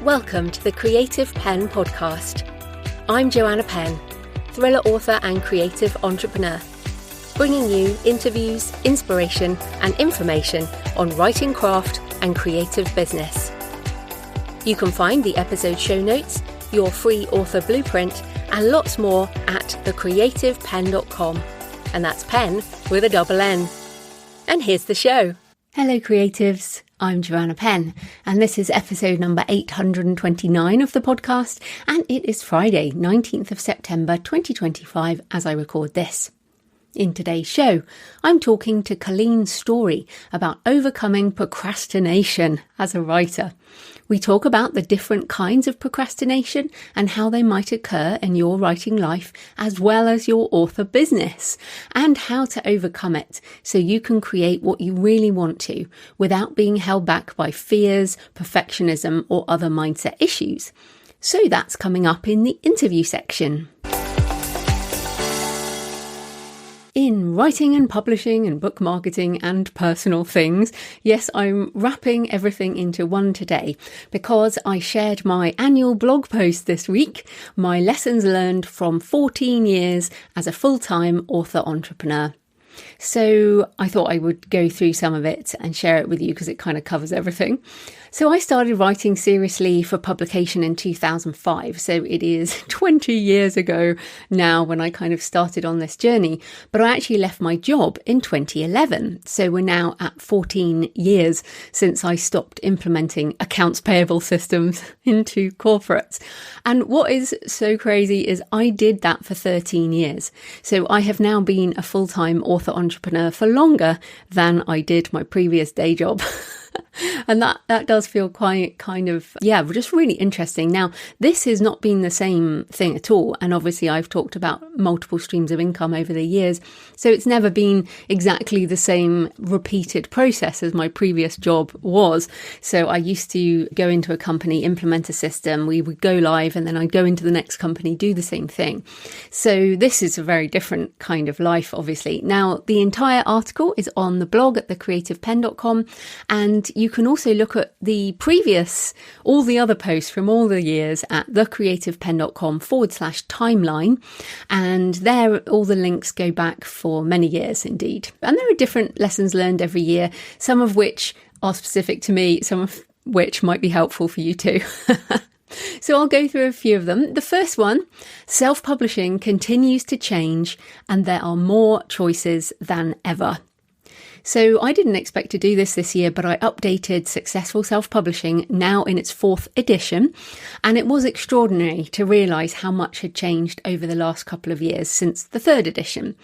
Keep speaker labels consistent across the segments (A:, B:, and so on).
A: Welcome to the Creative Penn podcast. I'm Joanna Penn, thriller author and creative entrepreneur, bringing you interviews, inspiration and information on writing craft and creative business. You can find the episode show notes, your free author blueprint and lots more at thecreativepenn.com, and that's Penn with a double N. And here's the show. Hello creatives, I'm Joanna Penn, and this is episode number 829 of the podcast, and it is Friday, 19th of September 2025 as I record this. In today's show, I'm talking to Colleen Story about overcoming procrastination as a writer. We talk about the different kinds of procrastination and how they might occur in your writing life as well as your author business, and how to overcome it so you can create what you really want to without being held back by fears, perfectionism or other mindset issues. So that's coming up in the interview section. In writing and publishing and book marketing and personal things, yes, I'm wrapping everything into one today because I shared my annual blog post this week, my lessons learned from 14 years as a full-time author entrepreneur. So I thought I would go through some of it and share it with you because it kind of covers everything. So I started writing seriously for publication in 2005. So it is 20 years ago now when I kind of started on this journey. But I actually left my job in 2011. So we're now at 14 years since I stopped implementing accounts payable systems into corporates. And what is so crazy is I did that for 13 years. So I have now been a full-time author entrepreneur for longer than I did my previous day job. And that does feel quite kind of, just really interesting. Now, this has not been the same thing at all. And obviously I've talked about multiple streams of income over the years. So it's never been exactly the same repeated process as my previous job was. So I used to go into a company, implement a system, we would go live, and then I'd go into the next company, do the same thing. So this is a very different kind of life, obviously. Now, the entire article is on the blog at thecreativepenn.com, and you can also look at all the other posts from all the years at thecreativepenn.com/timeline. And there, all the links go back for many years indeed. And there are different lessons learned every year, some of which are specific to me, some of which might be helpful for you too. So I'll go through a few of them. The first one, self-publishing continues to change and there are more choices than ever. So I didn't expect to do this year, but I updated Successful Self-Publishing, now in its 4th edition. And it was extraordinary to realise how much had changed over the last couple of years since the 3rd edition.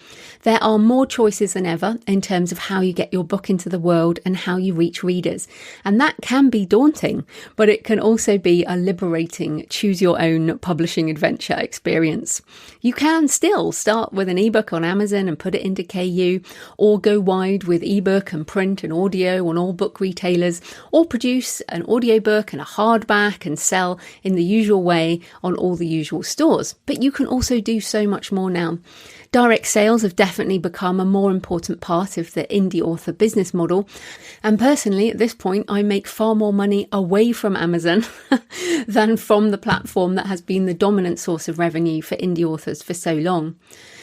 A: There are more choices than ever in terms of how you get your book into the world and how you reach readers. And that can be daunting, but it can also be a liberating choose your own publishing adventure experience. You can still start with an ebook on Amazon and put it into KU, or go wide with ebook and print and audio on all book retailers, or produce an audiobook and a hardback and sell in the usual way on all the usual stores. But you can also do so much more now. Direct sales have definitely become a more important part of the indie author business model. And personally, at this point, I make far more money away from Amazon than from the platform that has been the dominant source of revenue for indie authors for so long.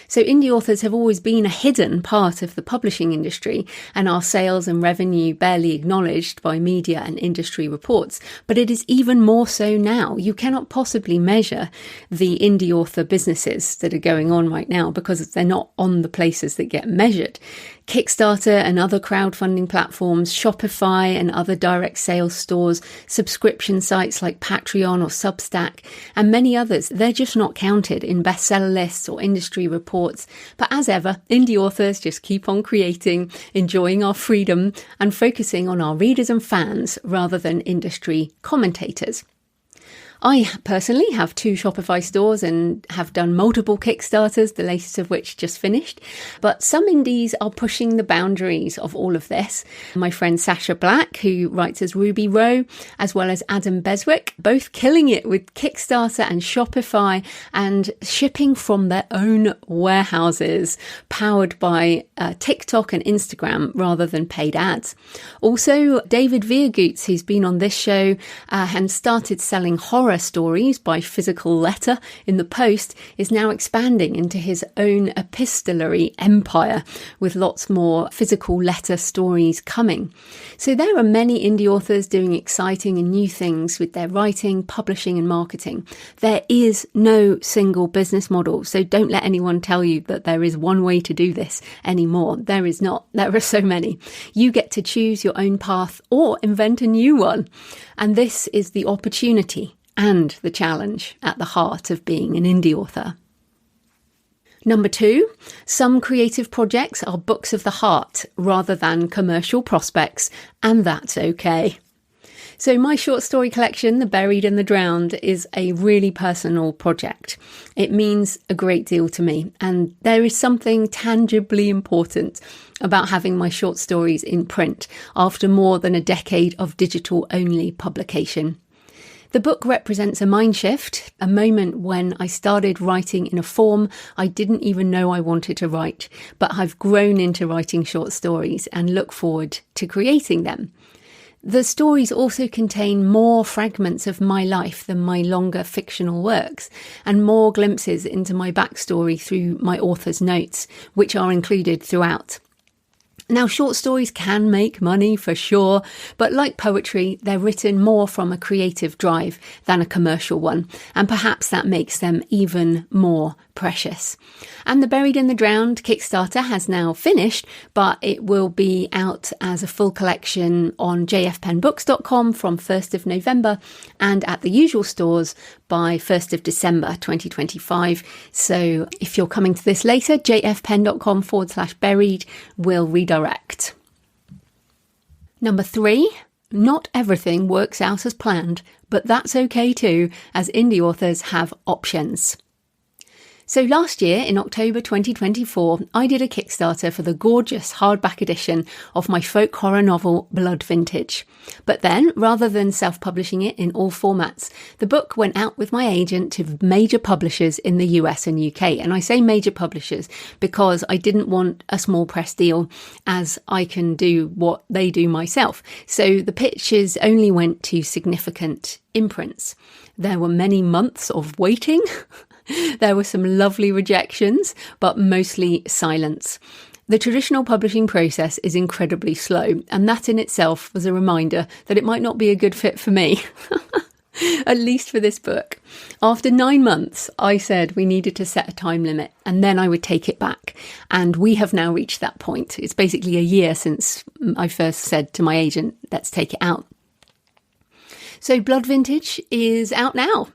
A: So indie authors have always been a hidden part of the publishing industry, and our sales and revenue barely acknowledged by media and industry reports. But it is even more so now. You cannot possibly measure the indie author businesses that are going on right now because they're not on the places that get measured. Kickstarter and other crowdfunding platforms, Shopify and other direct sales stores, subscription sites like Patreon or Substack, and many others, they're just not counted in bestseller lists or industry reports. But as ever, indie authors just keep on creating, enjoying our freedom, and focusing on our readers and fans rather than industry commentators. I personally have 2 Shopify stores and have done multiple Kickstarters, the latest of which just finished. But some indies are pushing the boundaries of all of this. My friend Sasha Black, who writes as Ruby Rowe, as well as Adam Beswick, both killing it with Kickstarter and Shopify and shipping from their own warehouses, powered by TikTok and Instagram rather than paid ads. Also, David Viergoots, who's been on this show and started selling horror stories by physical letter in the post, is now expanding into his own epistolary empire with lots more physical letter stories coming. So there are many indie authors doing exciting and new things with their writing, publishing and marketing. There is no single business model, so don't let anyone tell you that there is one way to do this anymore. There is not. There are so many. You get to choose your own path or invent a new one. And this is the opportunity and the challenge at the heart of being an indie author. Number 2, some creative projects are books of the heart rather than commercial prospects, and that's okay. So my short story collection, The Buried and the Drowned, is a really personal project. It means a great deal to me, and there is something tangibly important about having my short stories in print after more than a decade of digital-only publication. The book represents a mind shift, a moment when I started writing in a form I didn't even know I wanted to write, but I've grown into writing short stories and look forward to creating them. The stories also contain more fragments of my life than my longer fictional works, and more glimpses into my backstory through my author's notes, which are included throughout. Now, short stories can make money for sure, but like poetry, they're written more from a creative drive than a commercial one, and perhaps that makes them even more precious. And The Buried and the Drowned Kickstarter has now finished, but it will be out as a full collection on jfpennbooks.com from 1st of November and at the usual stores by 1st of December 2025. So if you're coming to this later, jfpenn.com/buried will redirect. Number 3, not everything works out as planned, but that's okay too, as indie authors have options. So last year, in October 2024, I did a Kickstarter for the gorgeous hardback edition of my folk horror novel, Blood Vintage. But then, rather than self-publishing it in all formats, the book went out with my agent to major publishers in the US and UK. And I say major publishers because I didn't want a small press deal, as I can do what they do myself. So the pitches only went to significant imprints. There were many months of waiting. There were some lovely rejections, but mostly silence. The traditional publishing process is incredibly slow, and that in itself was a reminder that it might not be a good fit for me, at least for this book. After 9 months, I said we needed to set a time limit, and then I would take it back. And we have now reached that point. It's basically a year since I first said to my agent, let's take it out. So Blood Vintage is out now.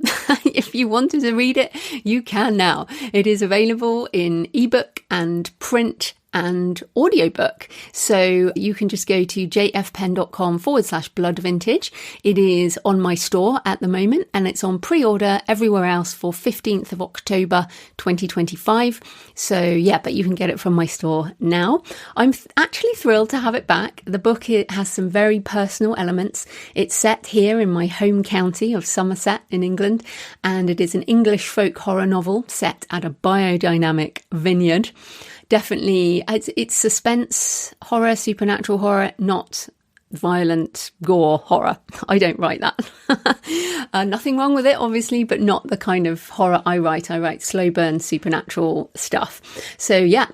A: If you wanted to read it, you can now. It is available in ebook and print and audiobook. So you can just go to jfpenn.com/bloodvintage. It is on my store at the moment, and it's on pre-order everywhere else for 15th of October 2025. So yeah, but you can get it from my store now. I'm actually thrilled to have it back. The book, it has some very personal elements. It's set here in my home county of Somerset in England, and it is an English folk horror novel set at a biodynamic vineyard. Definitely, it's suspense horror, supernatural horror, not violent gore horror. I don't write that. Nothing wrong with it, obviously, but not the kind of horror I write. I write slow burn supernatural stuff. So yeah,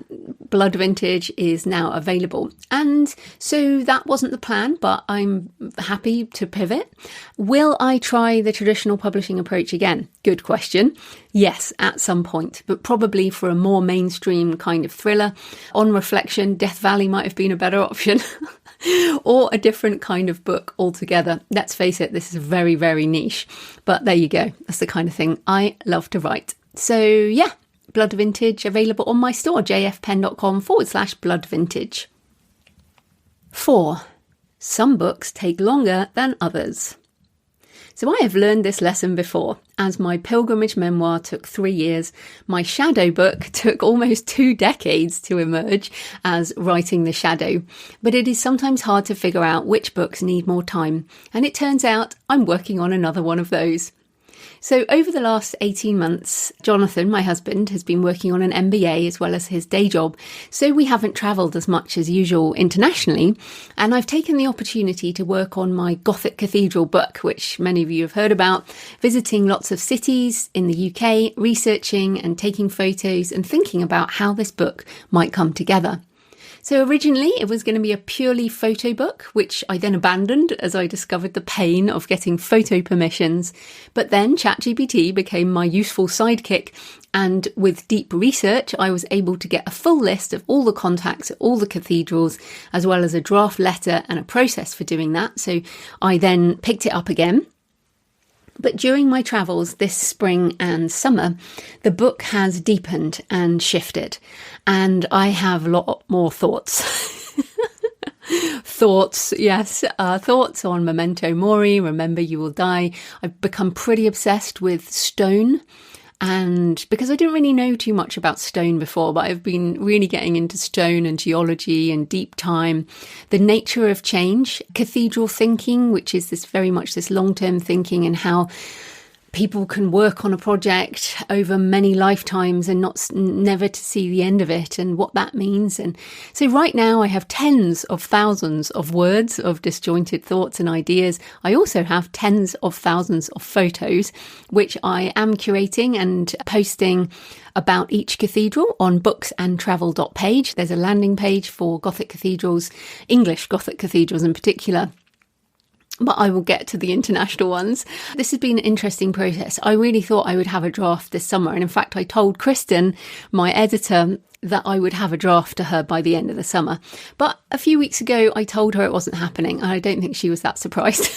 A: Blood Vintage is now available. And so that wasn't the plan, but I'm happy to pivot. Will I try the traditional publishing approach again? Good question. Yes, at some point, but probably for a more mainstream kind of thriller. On reflection, Death Valley might have been a better option. Or a different kind of book altogether. Let's face it, this is very, very niche. But there you go. That's the kind of thing I love to write. So yeah, Blood Vintage available on my store, jfpenn.com/bloodvintage. 4. Some books take longer than others. So I have learned this lesson before. As my pilgrimage memoir took 3 years, my shadow book took almost 2 decades to emerge as Writing the Shadow. But it is sometimes hard to figure out which books need more time. And it turns out I'm working on another one of those. So over the last 18 months, Jonathan, my husband, has been working on an MBA as well as his day job. So we haven't travelled as much as usual internationally. And I've taken the opportunity to work on my Gothic Cathedral book, which many of you have heard about, visiting lots of cities in the UK, researching and taking photos and thinking about how this book might come together. So originally it was going to be a purely photo book, which I then abandoned as I discovered the pain of getting photo permissions. But then ChatGPT became my useful sidekick. And with deep research, I was able to get a full list of all the contacts at all the cathedrals, as well as a draft letter and a process for doing that. So I then picked it up again. But during my travels this spring and summer, the book has deepened and shifted, and I have a lot more thoughts. Thoughts on memento mori, remember you will die. I've become pretty obsessed with stone. And because I didn't really know too much about stone before, but I've been really getting into stone and geology and deep time, the nature of change, cathedral thinking, which is this very much this long-term thinking and how people can work on a project over many lifetimes and never to see the end of it and what that means. And so right now I have tens of thousands of words of disjointed thoughts and ideas. I also have tens of thousands of photos, which I am curating and posting about each cathedral on booksandtravel.page. There's a landing page for Gothic cathedrals, English Gothic cathedrals in particular. But I will get to the international ones. This has been an interesting process. I really thought I would have a draft this summer. And in fact, I told Kristen, my editor, that I would have a draft to her by the end of the summer. But a few weeks ago, I told her it wasn't happening. And I don't think she was that surprised.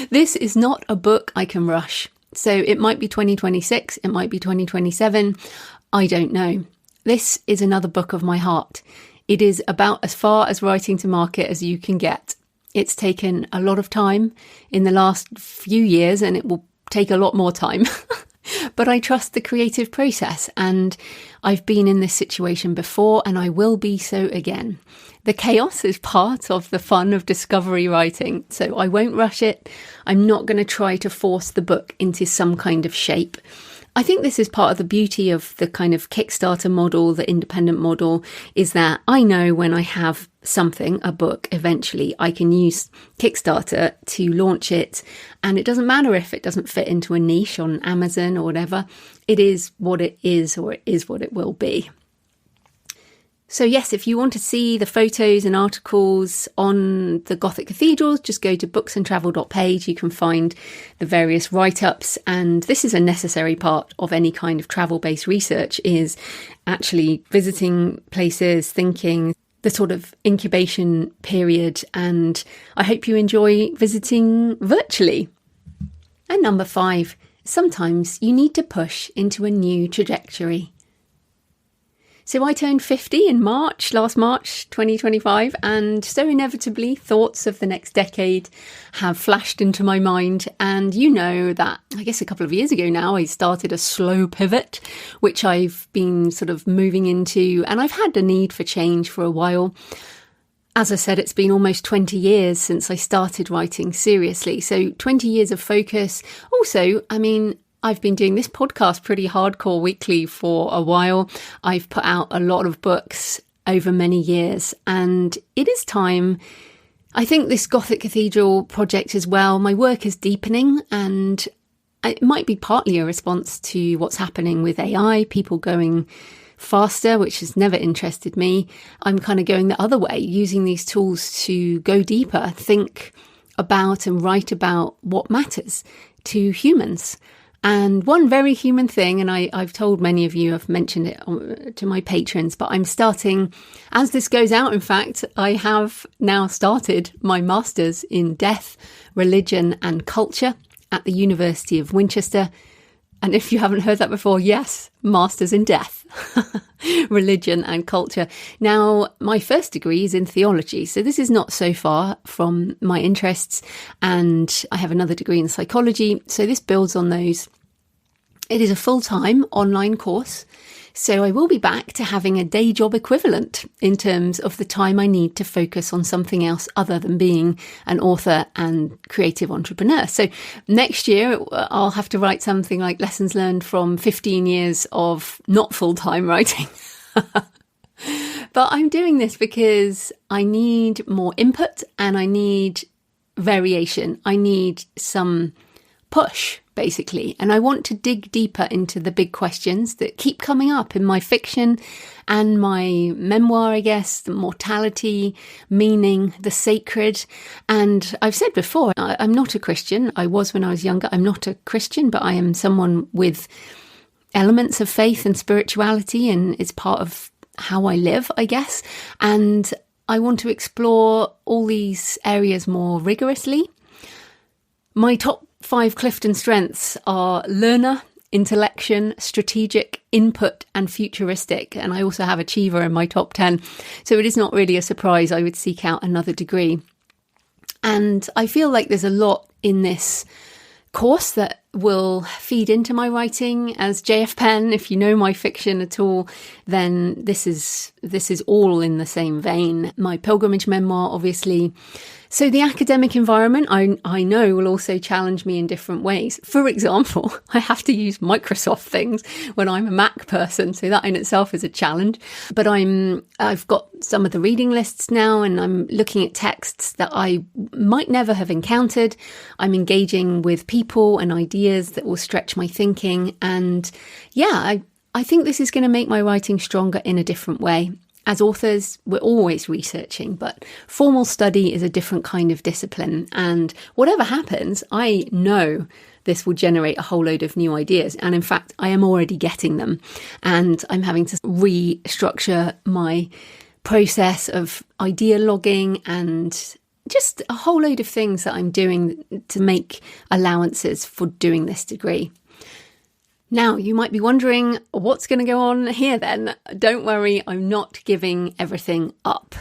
A: This is not a book I can rush. So it might be 2026. It might be 2027. I don't know. This is another book of my heart. It is about as far as writing to market as you can get. It's taken a lot of time in the last few years, and it will take a lot more time. But I trust the creative process, and I've been in this situation before, and I will be so again. The chaos is part of the fun of discovery writing, so I won't rush it. I'm not going to try to force the book into some kind of shape. I think this is part of the beauty of the kind of Kickstarter model, the independent model, is that I know when I have something, a book, eventually I can use Kickstarter to launch it. And it doesn't matter if it doesn't fit into a niche on Amazon or whatever. It is what it is, or it is what it will be. So yes, if you want to see the photos and articles on the Gothic cathedrals, just go to booksandtravel.page. You can find the various write-ups. And this is a necessary part of any kind of travel-based research, is actually visiting places, thinking, the sort of incubation period. And I hope you enjoy visiting virtually. And number 5, sometimes you need to push into a new trajectory. So I turned 50 in last March 2025, and so inevitably thoughts of the next decade have flashed into my mind. And you know that, I guess a couple of years ago now, I started a slow pivot, which I've been sort of moving into, and I've had a need for change for a while. As I said, it's been almost 20 years since I started writing seriously. So 20 years of focus. Also, I've been doing this podcast pretty hardcore weekly for a while. I've put out a lot of books over many years, and it is time. I think this Gothic Cathedral project as well, my work is deepening, and it might be partly a response to what's happening with AI, people going faster, which has never interested me. I'm kind of going the other way, using these tools to go deeper, think about and write about what matters to humans. And one very human thing, and I've told many of you, I've mentioned it to my patrons, but I'm starting, as this goes out, in fact, I have now started my master's in death, religion and culture at the University of Winchester. And if you haven't heard that before, yes, masters in death, religion and culture. Now, my first degree is in theology, so this is not so far from my interests, and I have another degree in psychology, so this builds on those. It is a full-time online course, so I will be back to having a day job equivalent in terms of the time I need to focus on something else other than being an author and creative entrepreneur. So next year, I'll have to write something like lessons learned from 15 years of not full-time writing. But I'm doing this because I need more input and I need variation. I need some push, basically. And I want to dig deeper into the big questions that keep coming up in my fiction and my memoir, I guess, the mortality, meaning, the sacred. And I've said before, I'm not a Christian. I was when I was younger. I'm not a Christian, but I am someone with elements of faith and spirituality, and it's part of how I live, I guess. And I want to explore all these areas more rigorously. My top 5 Clifton strengths are learner, intellection, strategic, input, and futuristic. And I also have achiever in my top 10. So it is not really a surprise I would seek out another degree. And I feel like there's a lot in this course that will feed into my writing as JF Penn. If you know my fiction at all, then this is all in the same vein. My pilgrimage memoir, obviously. So the academic environment, I know, will also challenge me in different ways. For example, I have to use Microsoft things when I'm a Mac person, so that in itself is a challenge. But I've got some of the reading lists now, and I'm looking at texts that I might never have encountered. I'm engaging with people and ideas that will stretch my thinking. And yeah, I think this is going to make my writing stronger in a different way. As authors, we're always researching, but formal study is a different kind of discipline. And whatever happens, I know this will generate a whole load of new ideas. And in fact, I am already getting them. And I'm having to restructure my process of idea logging and just a whole load of things that I'm doing to make allowances for doing this degree. Now, you might be wondering, what's going to go on here then? Don't worry, I'm not giving everything up.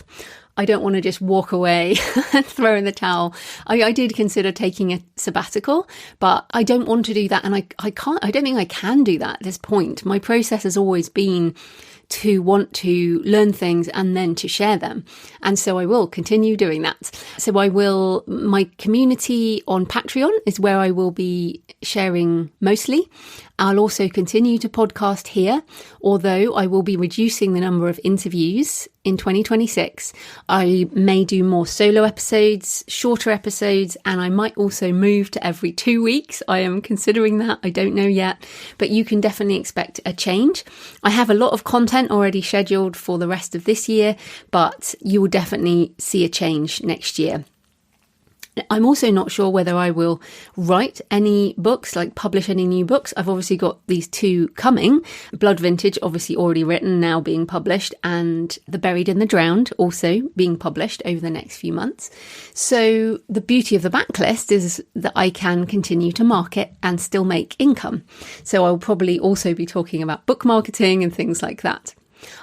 A: I don't want to just walk away and throw in the towel. I did consider taking a sabbatical, but I don't want to do that. And I don't think I can do that at this point. My process has always been to want to learn things and then to share them. And so I will continue doing that. So my community on Patreon is where I will be sharing mostly. I'll also continue to podcast here, although I will be reducing the number of interviews in 2026. I may do more solo episodes, shorter episodes, and I might also move to every 2 weeks. I am considering that. I don't know yet, but you can definitely expect a change. I have a lot of content already scheduled for the rest of this year, but you will definitely see a change next year. I'm also not sure whether I will write any books, like publish any new books. I've obviously got these 2 coming. Blood Vintage, obviously already written, now being published, and The Buried and the Drowned, also being published over the next few months. So the beauty of the backlist is that I can continue to market and still make income. So I'll probably also be talking about book marketing and things like that.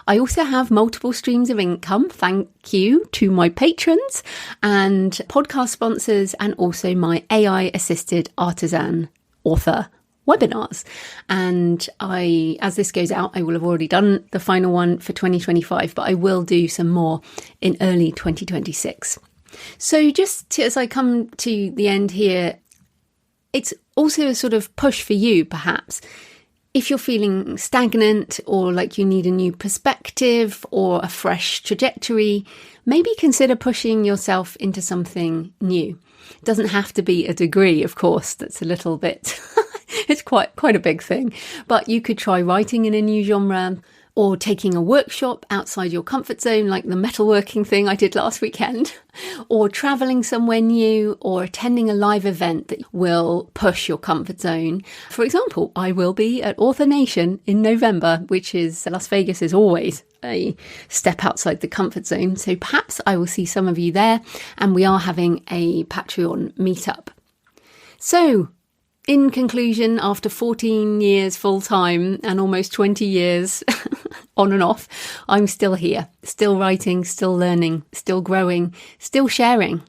A: I also have multiple streams of income, thank you to my patrons and podcast sponsors, and also my AI-assisted artisan author webinars. And as this goes out, I will have already done the final one for 2025, but I will do some more in early 2026. So as I come to the end here, it's also a sort of push for you, perhaps. If you're feeling stagnant or like you need a new perspective or a fresh trajectory, maybe consider pushing yourself into something new. It doesn't have to be a degree, of course. That's a little bit, it's quite a big thing. But you could try writing in a new genre, or taking a workshop outside your comfort zone, like the metalworking thing I did last weekend, or traveling somewhere new, or attending a live event that will push your comfort zone. For example, I will be at Author Nation in November, which is Las Vegas is always a step outside the comfort zone. So perhaps I will see some of you there, and we are having a Patreon meetup. So in conclusion, after 14 years full-time and almost 20 years on and off, I'm still here, still writing, still learning, still growing, still sharing.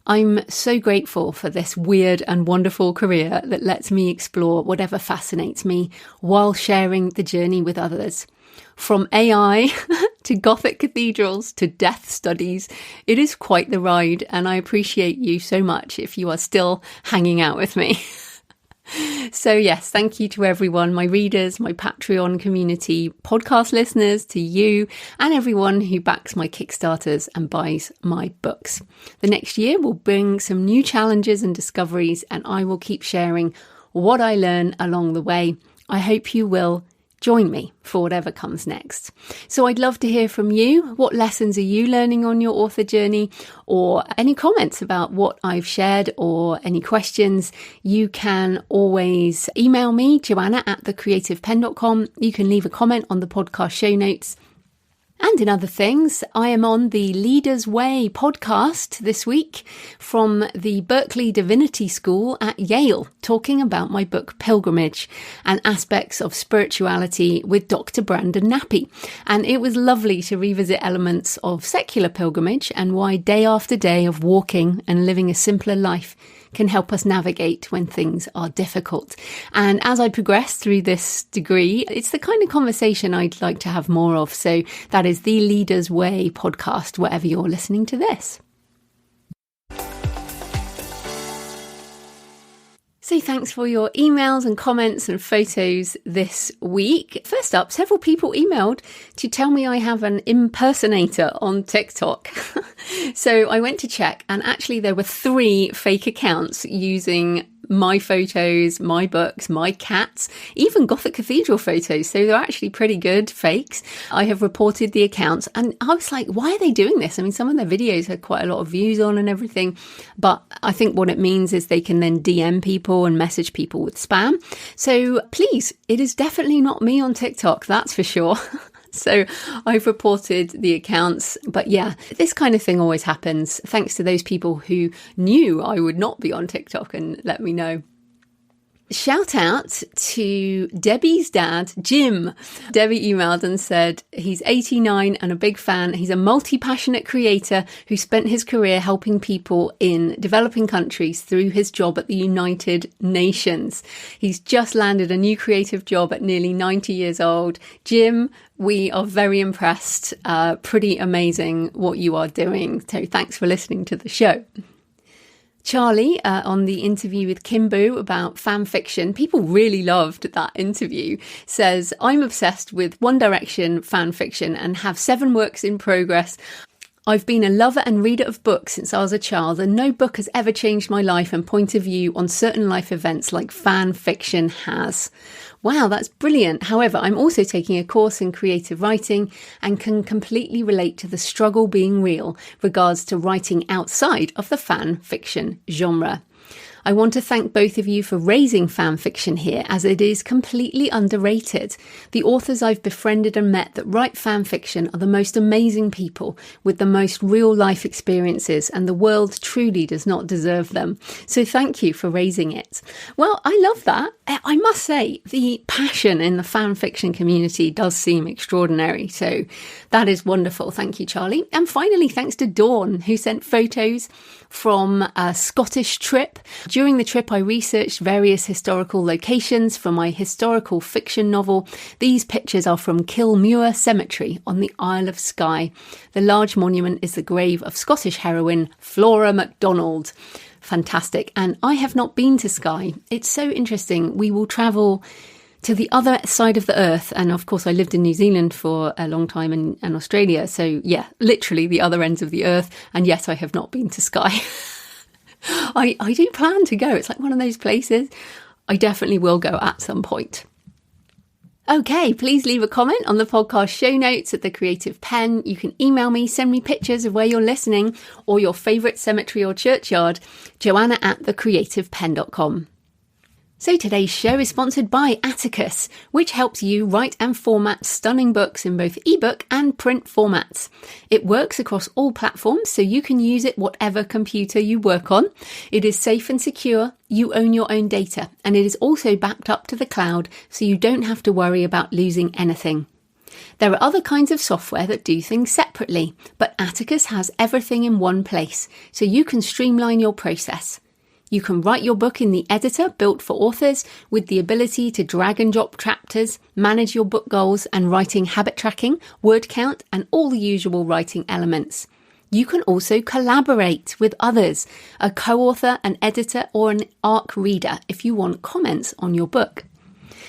A: I'm so grateful for this weird and wonderful career that lets me explore whatever fascinates me while sharing the journey with others. From AI to Gothic cathedrals to death studies, it is quite the ride, and I appreciate you so much if you are still hanging out with me. So yes, thank you to everyone, my readers, my Patreon community, podcast listeners, to you and everyone who backs my Kickstarters and buys my books. The next year will bring some new challenges and discoveries, and I will keep sharing what I learn along the way. I hope you will join me for whatever comes next. So I'd love to hear from you. What lessons are you learning on your author journey? Or any comments about what I've shared, or any questions, you can always email me, joanna@thecreativepenn.com. You can leave a comment on the podcast show notes. And in other things, I am on the Leader's Way podcast this week from the Berkeley Divinity School at Yale, talking about my book Pilgrimage and aspects of spirituality with Dr. Brandon Nappy. And it was lovely to revisit elements of secular pilgrimage and why day after day of walking and living a simpler life can help us navigate when things are difficult. And as I progress through this degree, it's the kind of conversation I'd like to have more of. So that is the Leader's Way podcast, wherever you're listening to this. So thanks for your emails and comments and photos this week. First up, several people emailed to tell me I have an impersonator on TikTok. So I went to check, and actually there were 3 fake accounts using my photos, my books, my cats, even Gothic cathedral photos. So they're actually pretty good fakes. I have reported the accounts, and I was like, why are they doing this? I mean, some of their videos had quite a lot of views on and everything, but I think what it means is they can then DM people and message people with spam. So please, it is definitely not me on TikTok, that's for sure. So I've reported the accounts, but yeah, this kind of thing always happens. Thanks to those people who knew I would not be on TikTok and let me know. Shout out to Debbie's dad, Jim. Debbie emailed and said he's 89 and a big fan. He's a multi-passionate creator who spent his career helping people in developing countries through his job at the United Nations. He's just landed a new creative job at nearly 90 years old. Jim, we are very impressed. Pretty amazing what you are doing. So thanks for listening to the show. Charlie, on the interview with Kimbo about fan fiction, people really loved that interview, says, I'm obsessed with One Direction fan fiction and have 7 works in progress. I've been a lover and reader of books since I was a child, and no book has ever changed my life and point of view on certain life events like fan fiction has. Wow, that's brilliant. However, I'm also taking a course in creative writing and can completely relate to the struggle being real regards to writing outside of the fan fiction genre. I want to thank both of you for raising fan fiction here, as it is completely underrated. The authors I've befriended and met that write fan fiction are the most amazing people with the most real life experiences, and the world truly does not deserve them. So thank you for raising it. Well, I love that. I must say, the passion in the fan fiction community does seem extraordinary. So that is wonderful. Thank you, Charlie. And finally, thanks to Dawn, who sent photos from a Scottish trip. During the trip, I researched various historical locations for my historical fiction novel. These pictures are from Kilmuir Cemetery on the Isle of Skye. The large monument is the grave of Scottish heroine Flora MacDonald. Fantastic. And I have not been to Skye. It's so interesting. We will travel to the other side of the earth. And of course, I lived in New Zealand for a long time and Australia. So yeah, literally the other ends of the earth. And yet I have not been to Skye. I do plan to go. It's like one of those places I definitely will go at some point. Okay, please leave a comment on the podcast show notes at The Creative Penn. You can email me, send me pictures of where you're listening or your favourite cemetery or churchyard, joanna@thecreativepenn.com. So today's show is sponsored by Attacus, which helps you write and format stunning books in both ebook and print formats. It works across all platforms, so you can use it whatever computer you work on. It is safe and secure, you own your own data, and it is also backed up to the cloud, so you don't have to worry about losing anything. There are other kinds of software that do things separately, but Attacus has everything in one place, so you can streamline your process. You can write your book in the editor built for authors with the ability to drag and drop chapters, manage your book goals and writing habit tracking, word count, and all the usual writing elements. You can also collaborate with others, a co-author, an editor, or an ARC reader if you want comments on your book.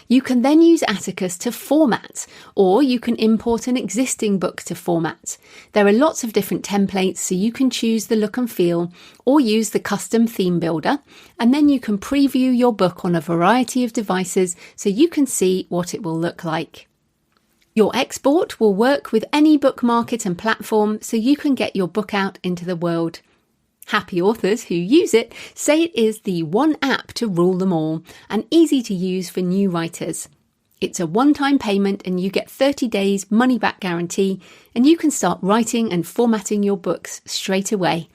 A: You can then use Attacus to format, or you can import an existing book to format. There are lots of different templates, so you can choose the look and feel, or use the custom theme builder, and then you can preview your book on a variety of devices so you can see what it will look like. Your export will work with any book market and platform, so you can get your book out into the world. Happy authors who use it say it is the one app to rule them all and easy to use for new writers. It's a one-time payment and you get 30 days money-back guarantee, and you can start writing and formatting your books straight away.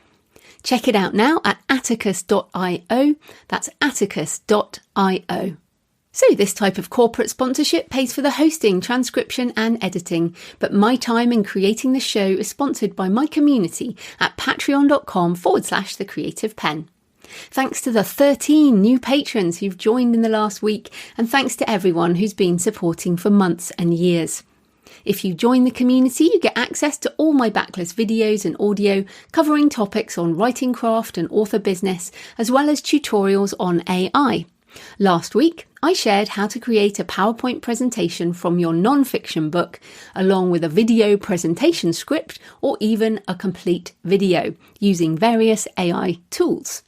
A: Check it out now at attacus.io. That's attacus.io. So this type of corporate sponsorship pays for the hosting, transcription and editing, but my time in creating the show is sponsored by my community at patreon.com/thecreativepenn. Thanks to the 13 new patrons who've joined in the last week, and thanks to everyone who's been supporting for months and years. If you join the community, you get access to all my backlist videos and audio covering topics on writing craft and author business, as well as tutorials on AI. Last week, I shared how to create a PowerPoint presentation from your non-fiction book, along with a video presentation script or even a complete video using various AI tools.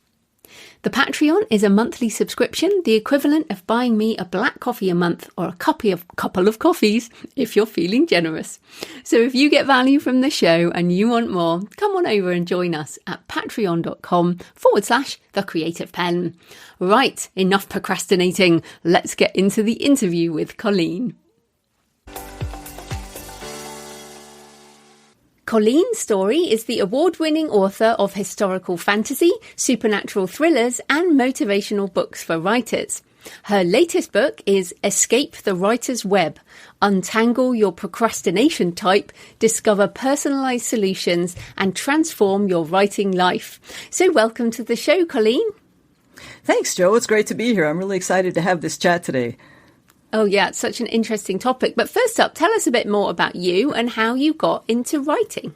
A: The Patreon is a monthly subscription, the equivalent of buying me a black coffee a month or a couple of coffees if you're feeling generous. So if you get value from the show and you want more, come on over and join us at patreon.com/thecreativepenn. Right, enough procrastinating. Let's get into the interview with Colleen. Colleen Story is the award-winning author of historical fantasy, supernatural thrillers, and motivational books for writers. Her latest book is Escape the Writer's Web, Untangle Your Procrastination Type, Discover Personalized Solutions, and Transform Your Writing Life. So welcome to the show, Colleen.
B: Thanks, Joe. It's great to be here. I'm really excited to have this chat today.
A: Oh, yeah, it's such an interesting topic. But first up, tell us a bit more about you and how you got into writing.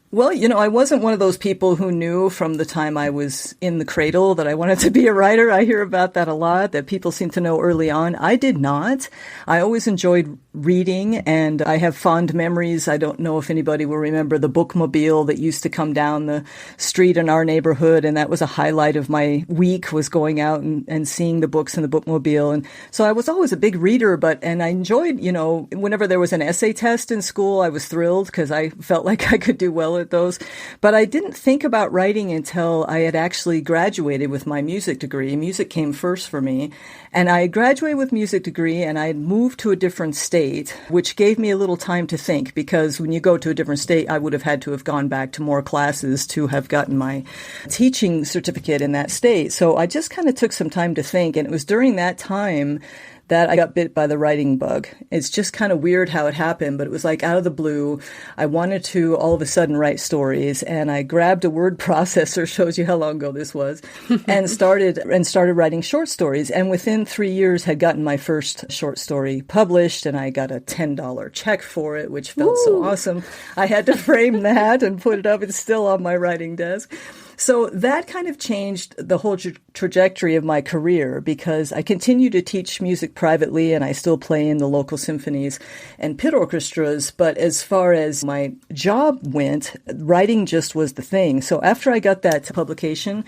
B: Well, I wasn't one of those people who knew from the time I was in the cradle that I wanted to be a writer. I hear about that a lot, that people seem to know early on. I did not. I always enjoyed reading, and I have fond memories. I don't know if anybody will remember the bookmobile that used to come down the street in our neighborhood, and that was a highlight of my week, was going out and seeing the books in the bookmobile. And so I was always a big reader, and I enjoyed, whenever there was an essay test in school, I was thrilled because I felt like I could do well at those. But I didn't think about writing until I had actually graduated with my music degree. Music came first for me. And I graduated with music degree, and I had moved to a different state, which gave me a little time to think, because when you go to a different state, I would have had to have gone back to more classes to have gotten my teaching certificate in that state. So I just kind of took some time to think. And it was during that time that I got bit by the writing bug. It's just kind of weird how it happened, but it was like out of the blue. I wanted to all of a sudden write stories, and I grabbed a word processor, shows you how long ago this was, and started writing short stories. And within 3 years had gotten my first short story published, and I got a $10 check for it, which felt so awesome. I had to frame that and put it up. It's still on my writing desk. So that kind of changed the whole trajectory of my career, because I continue to teach music privately, and I still play in the local symphonies and pit orchestras. But as far as my job went, writing just was the thing. So after I got that publication,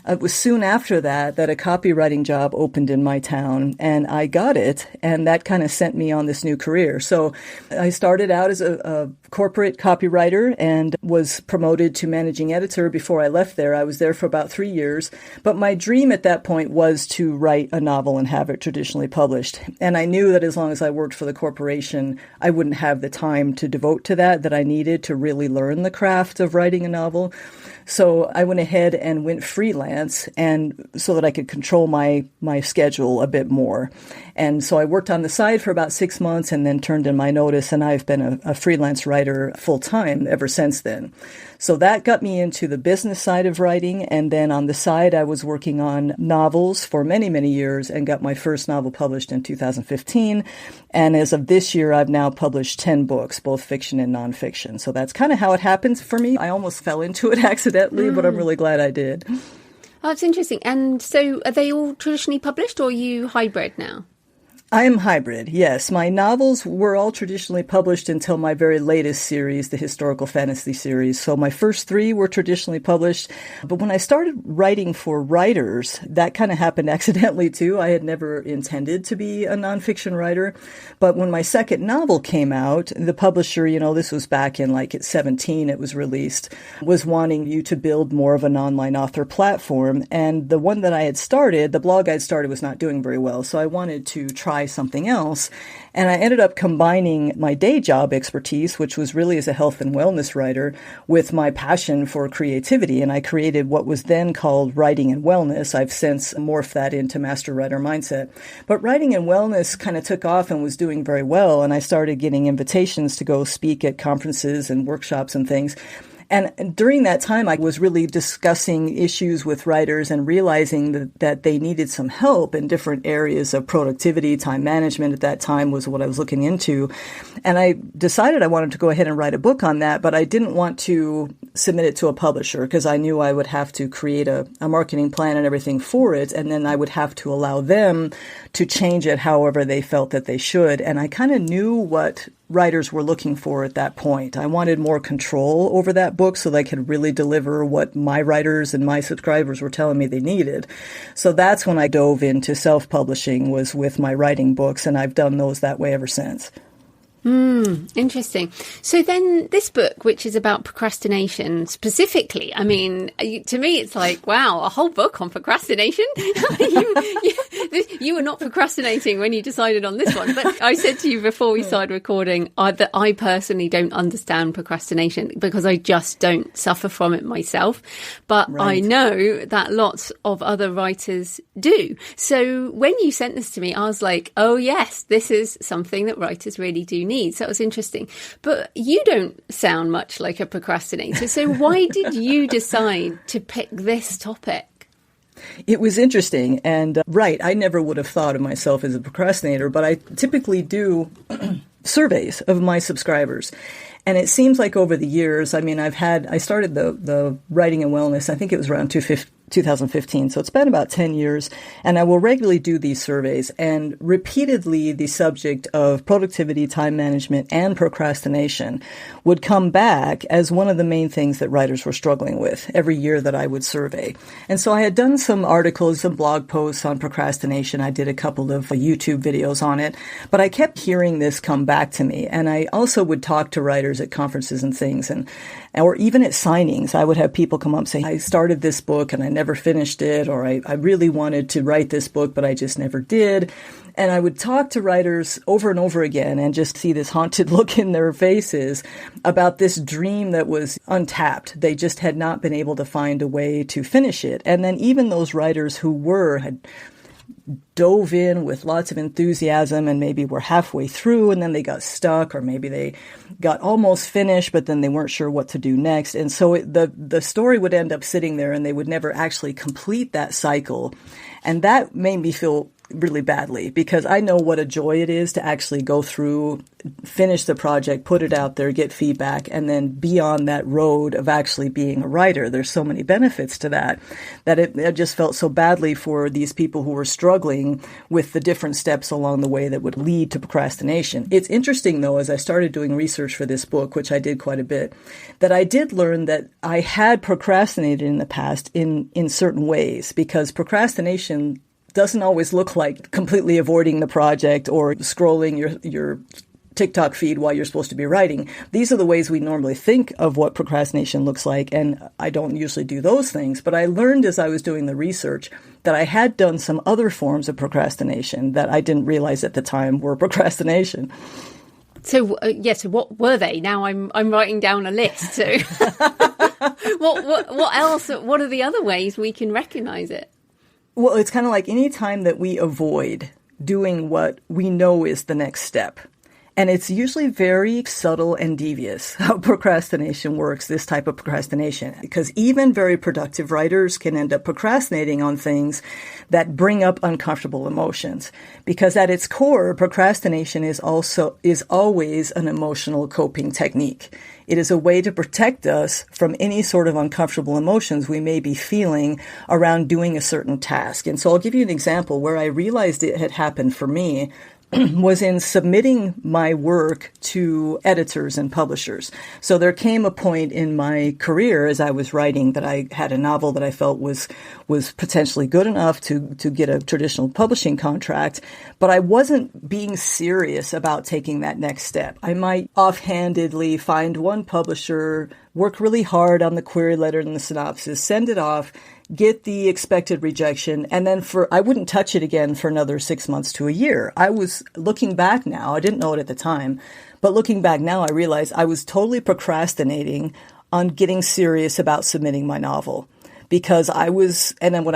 B: It was soon after that a copywriting job opened in my town, and I got it, and that kind of sent me on this new career. So I started out as a corporate copywriter and was promoted to managing editor before I left there. I was there for about 3 years, but my dream at that point was to write a novel and have it traditionally published. And I knew that as long as I worked for the corporation, I wouldn't have the time to devote to that I needed to really learn the craft of writing a novel. So I went ahead and went freelance, and so that I could control my schedule a bit more. And so I worked on the side for about 6 months and then turned in my notice, and I've been a freelance writer full time ever since then. So that got me into the business side of writing. And then on the side, I was working on novels for many, many years and got my first novel published in 2015. And as of this year, I've now published 10 books, both fiction and nonfiction. So that's kind of how it happens for me. I almost fell into it accidentally, but I'm really glad I did.
A: Oh, it's interesting. And so are they all traditionally published, or are you hybrid now?
B: I am hybrid, yes. My novels were all traditionally published until my very latest series, the historical fantasy series. So my first 3 were traditionally published. But when I started writing for writers, that kind of happened accidentally too. I had never intended to be a nonfiction writer. But when my second novel came out, the publisher, this was back in at 17, it was released, was wanting you to build more of an online author platform. And the one that I had started, the blog I'd started, was not doing very well. So I wanted to try something else. And I ended up combining my day job expertise, which was really as a health and wellness writer, with my passion for creativity. And I created what was then called Writing and Wellness. I've since morphed that into Master Writer Mindset. But Writing and Wellness kind of took off and was doing very well. And I started getting invitations to go speak at conferences and workshops and things. And during that time, I was really discussing issues with writers and realizing that they needed some help in different areas of productivity. Time management at that time was what I was looking into. And I decided I wanted to go ahead and write a book on that, but I didn't want to submit it to a publisher because I knew I would have to create a marketing plan and everything for it. And then I would have to allow them to change it however they felt that they should. And I kind of knew what writers were looking for at that point. I wanted more control over that book so they could really deliver what my writers and my subscribers were telling me they needed. So that's when I dove into self-publishing, was with my writing books, and I've done those that way ever since.
A: Interesting. So then this book, which is about procrastination specifically, I mean, to me, it's like, wow, a whole book on procrastination. You were not procrastinating when you decided on this one. But I said to you before we started recording that I personally don't understand procrastination because I just don't suffer from it myself. But right. I know that lots of other writers do. So when you sent this to me, I was like, oh, yes, this is something that writers really do need. So that was interesting. But you don't sound much like a procrastinator. So why did you decide to pick this topic?
B: It was interesting. And I never would have thought of myself as a procrastinator, but I typically do surveys of my subscribers. And it seems like over the years, I mean, I started the Writing and Wellness, I think it was around 2015. So it's been about 10 years. And I will regularly do these surveys. And repeatedly, the subject of productivity, time management, and procrastination would come back as one of the main things that writers were struggling with every year that I would survey. And so I had done some articles, some blog posts on procrastination. I did a couple of YouTube videos on it. But I kept hearing this come back to me. And I also would talk to writers at conferences and things, or even at signings. I would have people come up and say, I started this book and I never finished it, or I really wanted to write this book, but I just never did. And I would talk to writers over and over again and just see this haunted look in their faces about this dream that was untapped. They just had not been able to find a way to finish it. And then even those writers who had dove in with lots of enthusiasm and maybe were halfway through and then they got stuck, or maybe they got almost finished, but then they weren't sure what to do next. And so the story would end up sitting there and they would never actually complete that cycle. And that made me feel really badly, because I know what a joy it is to actually go through, finish the project, put it out there, get feedback, and then be on that road of actually being a writer. There's so many benefits to that, that it just felt so badly for these people who were struggling with the different steps along the way that would lead to procrastination. It's interesting, though, as I started doing research for this book, which I did quite a bit, that I did learn that I had procrastinated in the past in certain ways, because procrastination doesn't always look like completely avoiding the project or scrolling your TikTok feed while you're supposed to be writing. These are the ways we normally think of what procrastination looks like, and I don't usually do those things. But I learned as I was doing the research that I had done some other forms of procrastination that I didn't realize at the time were procrastination.
A: So, so what were they? Now I'm writing down a list. So what else? What are the other ways we can recognize it?
B: Well, it's kind of like any time that we avoid doing what we know is the next step. And it's usually very subtle and devious how procrastination works, this type of procrastination, because even very productive writers can end up procrastinating on things that bring up uncomfortable emotions. Because at its core, procrastination is always an emotional coping technique. It is a way to protect us from any sort of uncomfortable emotions we may be feeling around doing a certain task. And so I'll give you an example where I realized it had happened for me was in submitting my work to editors and publishers. So there came a point in my career as I was writing that I had a novel that I felt was potentially good enough to get a traditional publishing contract, but I wasn't being serious about taking that next step. I might offhandedly find one publisher, work really hard on the query letter and the synopsis, send it off, get the expected rejection, and then I wouldn't touch it again for another 6 months to a year. I was looking back now, I didn't know it at the time, but looking back now, I realized I was totally procrastinating on getting serious about submitting my novel. Because and then when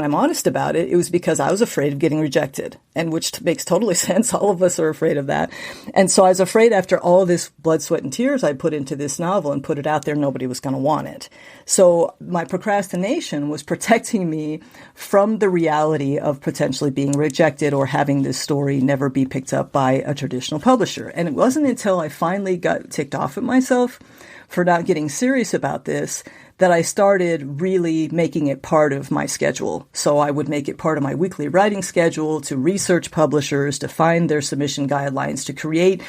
B: I'm honest about it, it was because I was afraid of getting rejected, and which makes totally sense. All of us are afraid of that. And so I was afraid after all this blood, sweat, and tears I put into this novel and put it out there, nobody was going to want it. So my procrastination was protecting me from the reality of potentially being rejected or having this story never be picked up by a traditional publisher. And it wasn't until I finally got ticked off at myself for not getting serious about this that I started really making it part of my schedule. So I would make it part of my weekly writing schedule to research publishers, to find their submission guidelines, to create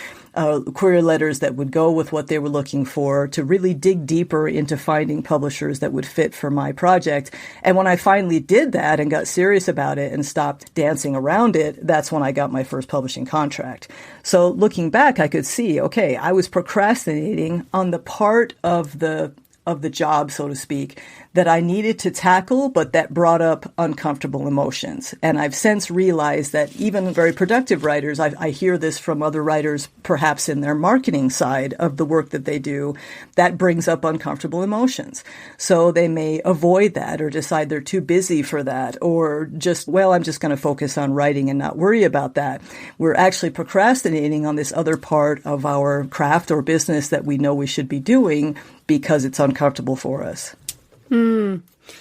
B: query letters that would go with what they were looking for, to really dig deeper into finding publishers that would fit for my project. And when I finally did that and got serious about it and stopped dancing around it, that's when I got my first publishing contract. So looking back, I could see, okay, I was procrastinating on the part of the job, so to speak, that I needed to tackle, but that brought up uncomfortable emotions. And I've since realized that even very productive writers, I hear this from other writers, perhaps in their marketing side of the work that they do, that brings up uncomfortable emotions. So they may avoid that or decide they're too busy for that, or just, I'm just going to focus on writing and not worry about that. We're actually procrastinating on this other part of our craft or business that we know we should be doing because it's uncomfortable for us.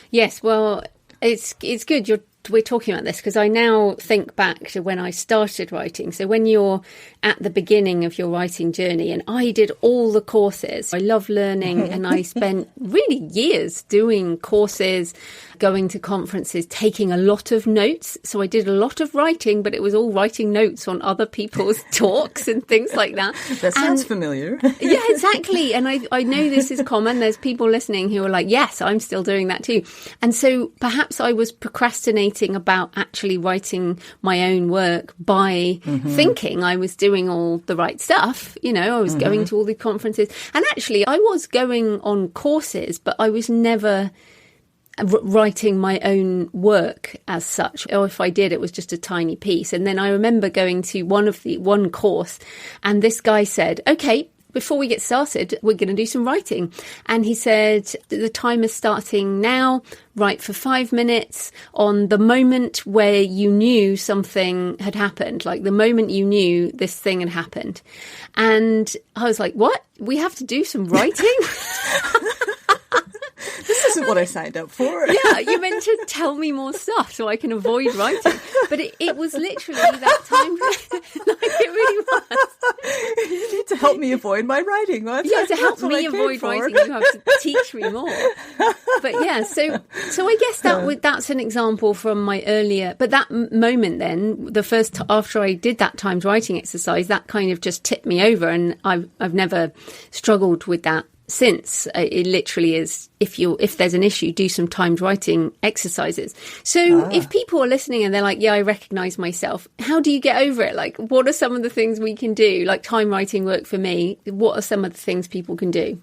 A: Yes, well, it's good we're talking about this, because I now think back to when I started writing. So when you're at the beginning of your writing journey, and I did all the courses. I love learning, and I spent really years doing courses, going to conferences, taking a lot of notes. So I did a lot of writing, but it was all writing notes on other people's talks and things like that.
B: That sounds familiar.
A: Yeah, exactly. And I know this is common. There's people listening who are like, yes, I'm still doing that too. And so perhaps I was procrastinating about actually writing my own work by thinking I was doing all the right stuff. I was going to all the conferences. And actually, I was going on courses, but I was never writing my own work as such, or if I did, it was just a tiny piece. And then I remember going to one course, and this guy said, okay, before we get started, we're going to do some writing. And he said, the time is starting now. Write for 5 minutes on the moment where you knew something had happened, like the moment you knew this thing had happened. And I was like, what? We have to do some writing?
B: This is isn't what I signed up for.
A: Yeah, you meant to tell me more stuff so I can avoid writing. But it was literally that time. Like, it really was.
B: To help me avoid my writing.
A: To help me avoid writing, you have to teach me more. But yeah, so I guess that's an example from my earlier. But that moment then, the first after I did that timed writing exercise, that kind of just tipped me over, and I've never struggled with that since. It literally is, if there's an issue, do some timed writing exercises. So if people are listening and they're like, yeah, I recognize myself, how do you get over it? Like, what are some of the things we can do? Like, time writing worked for me. What are some of the things people can do?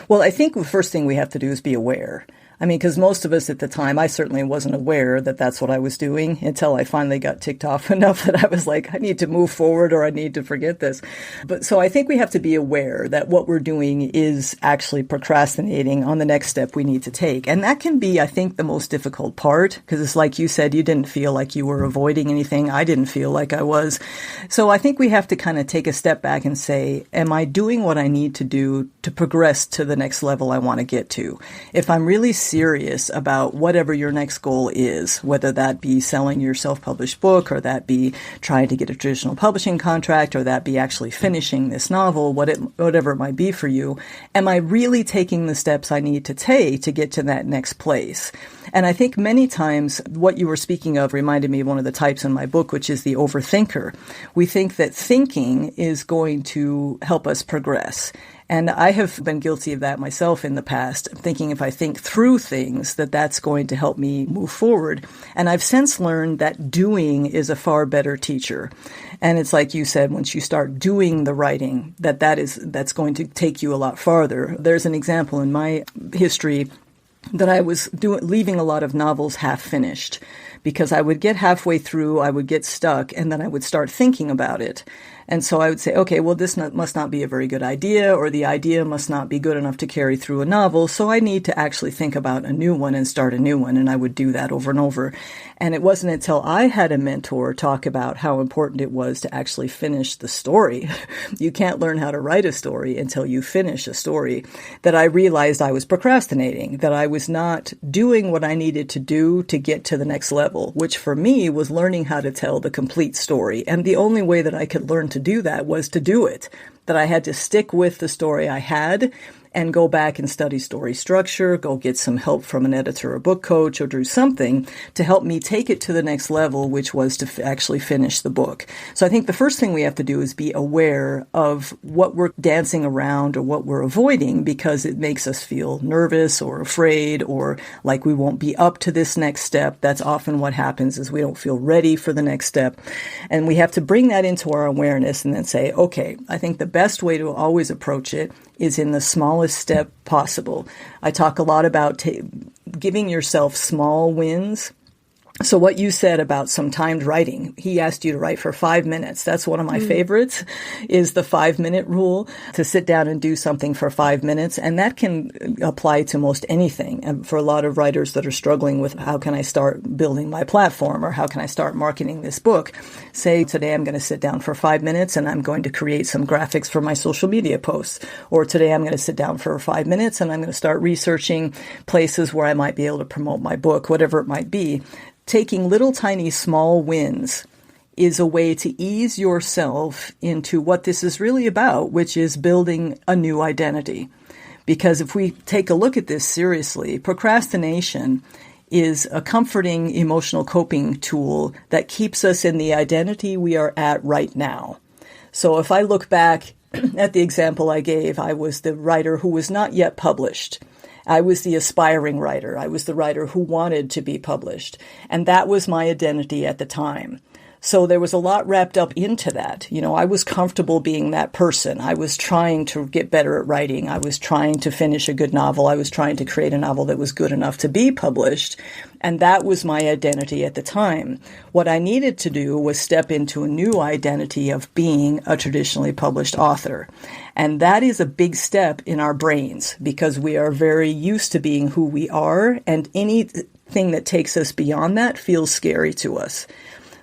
B: Well, I think the first thing we have to do is be aware. I mean, because most of us at the time, I certainly wasn't aware that that's what I was doing until I finally got ticked off enough that I was like, I need to move forward or I need to forget this. But so I think we have to be aware that what we're doing is actually procrastinating on the next step we need to take. And that can be, I think, the most difficult part, because it's like you said, you didn't feel like you were avoiding anything. I didn't feel like I was. So I think we have to kind of take a step back and say, am I doing what I need to do to progress to the next level I want to get to? If I'm really serious about whatever your next goal is, whether that be selling your self-published book, or that be trying to get a traditional publishing contract, or that be actually finishing this novel, whatever it might be for you, am I really taking the steps I need to take to get to that next place? And I think many times what you were speaking of reminded me of one of the types in my book, which is the overthinker. We think that thinking is going to help us progress. And I have been guilty of that myself in the past, thinking if I think through things, that's going to help me move forward. And I've since learned that doing is a far better teacher. And it's like you said, once you start doing the writing, that's going to take you a lot farther. There's an example in my history that I was leaving a lot of novels half finished, because I would get halfway through, I would get stuck, and then I would start thinking about it. And so I would say, okay, well, this must not be a very good idea, or the idea must not be good enough to carry through a novel, so I need to actually think about a new one and start a new one. And I would do that over and over. And it wasn't until I had a mentor talk about how important it was to actually finish the story. You can't learn how to write a story until you finish a story, that I realized I was procrastinating, that I was not doing what I needed to do to get to the next level, which for me was learning how to tell the complete story. And the only way that I could learn to do that was to do it, that I had to stick with the story I had and go back and study story structure, go get some help from an editor or book coach, or do something to help me take it to the next level, which was to actually finish the book. So I think the first thing we have to do is be aware of what we're dancing around or what we're avoiding, because it makes us feel nervous or afraid, or like we won't be up to this next step. That's often what happens, is we don't feel ready for the next step. And we have to bring that into our awareness and then say, okay, I think the best way to always approach it is in the smallest step possible. I talk a lot about giving yourself small wins. So what you said about some timed writing, he asked you to write for 5 minutes. That's one of my favorites, is the 5-minute rule, to sit down and do something for 5 minutes. And that can apply to most anything. And for a lot of writers that are struggling with, how can I start building my platform, or how can I start marketing this book? Say, today I'm going to sit down for 5 minutes and I'm going to create some graphics for my social media posts. Or today I'm going to sit down for 5 minutes and I'm going to start researching places where I might be able to promote my book, whatever it might be. Taking little tiny small wins is a way to ease yourself into what this is really about, which is building a new identity. Because if we take a look at this seriously, procrastination is a comforting emotional coping tool that keeps us in the identity we are at right now. So if I look back at the example I gave, I was the writer who was not yet published. I was the aspiring writer. I was the writer who wanted to be published. And that was my identity at the time. So there was a lot wrapped up into that. You know, I was comfortable being that person. I was trying to get better at writing. I was trying to finish a good novel. I was trying to create a novel that was good enough to be published. And that was my identity at the time. What I needed to do was step into a new identity of being a traditionally published author. And that is a big step in our brains, because we are very used to being who we are, and anything that takes us beyond that feels scary to us.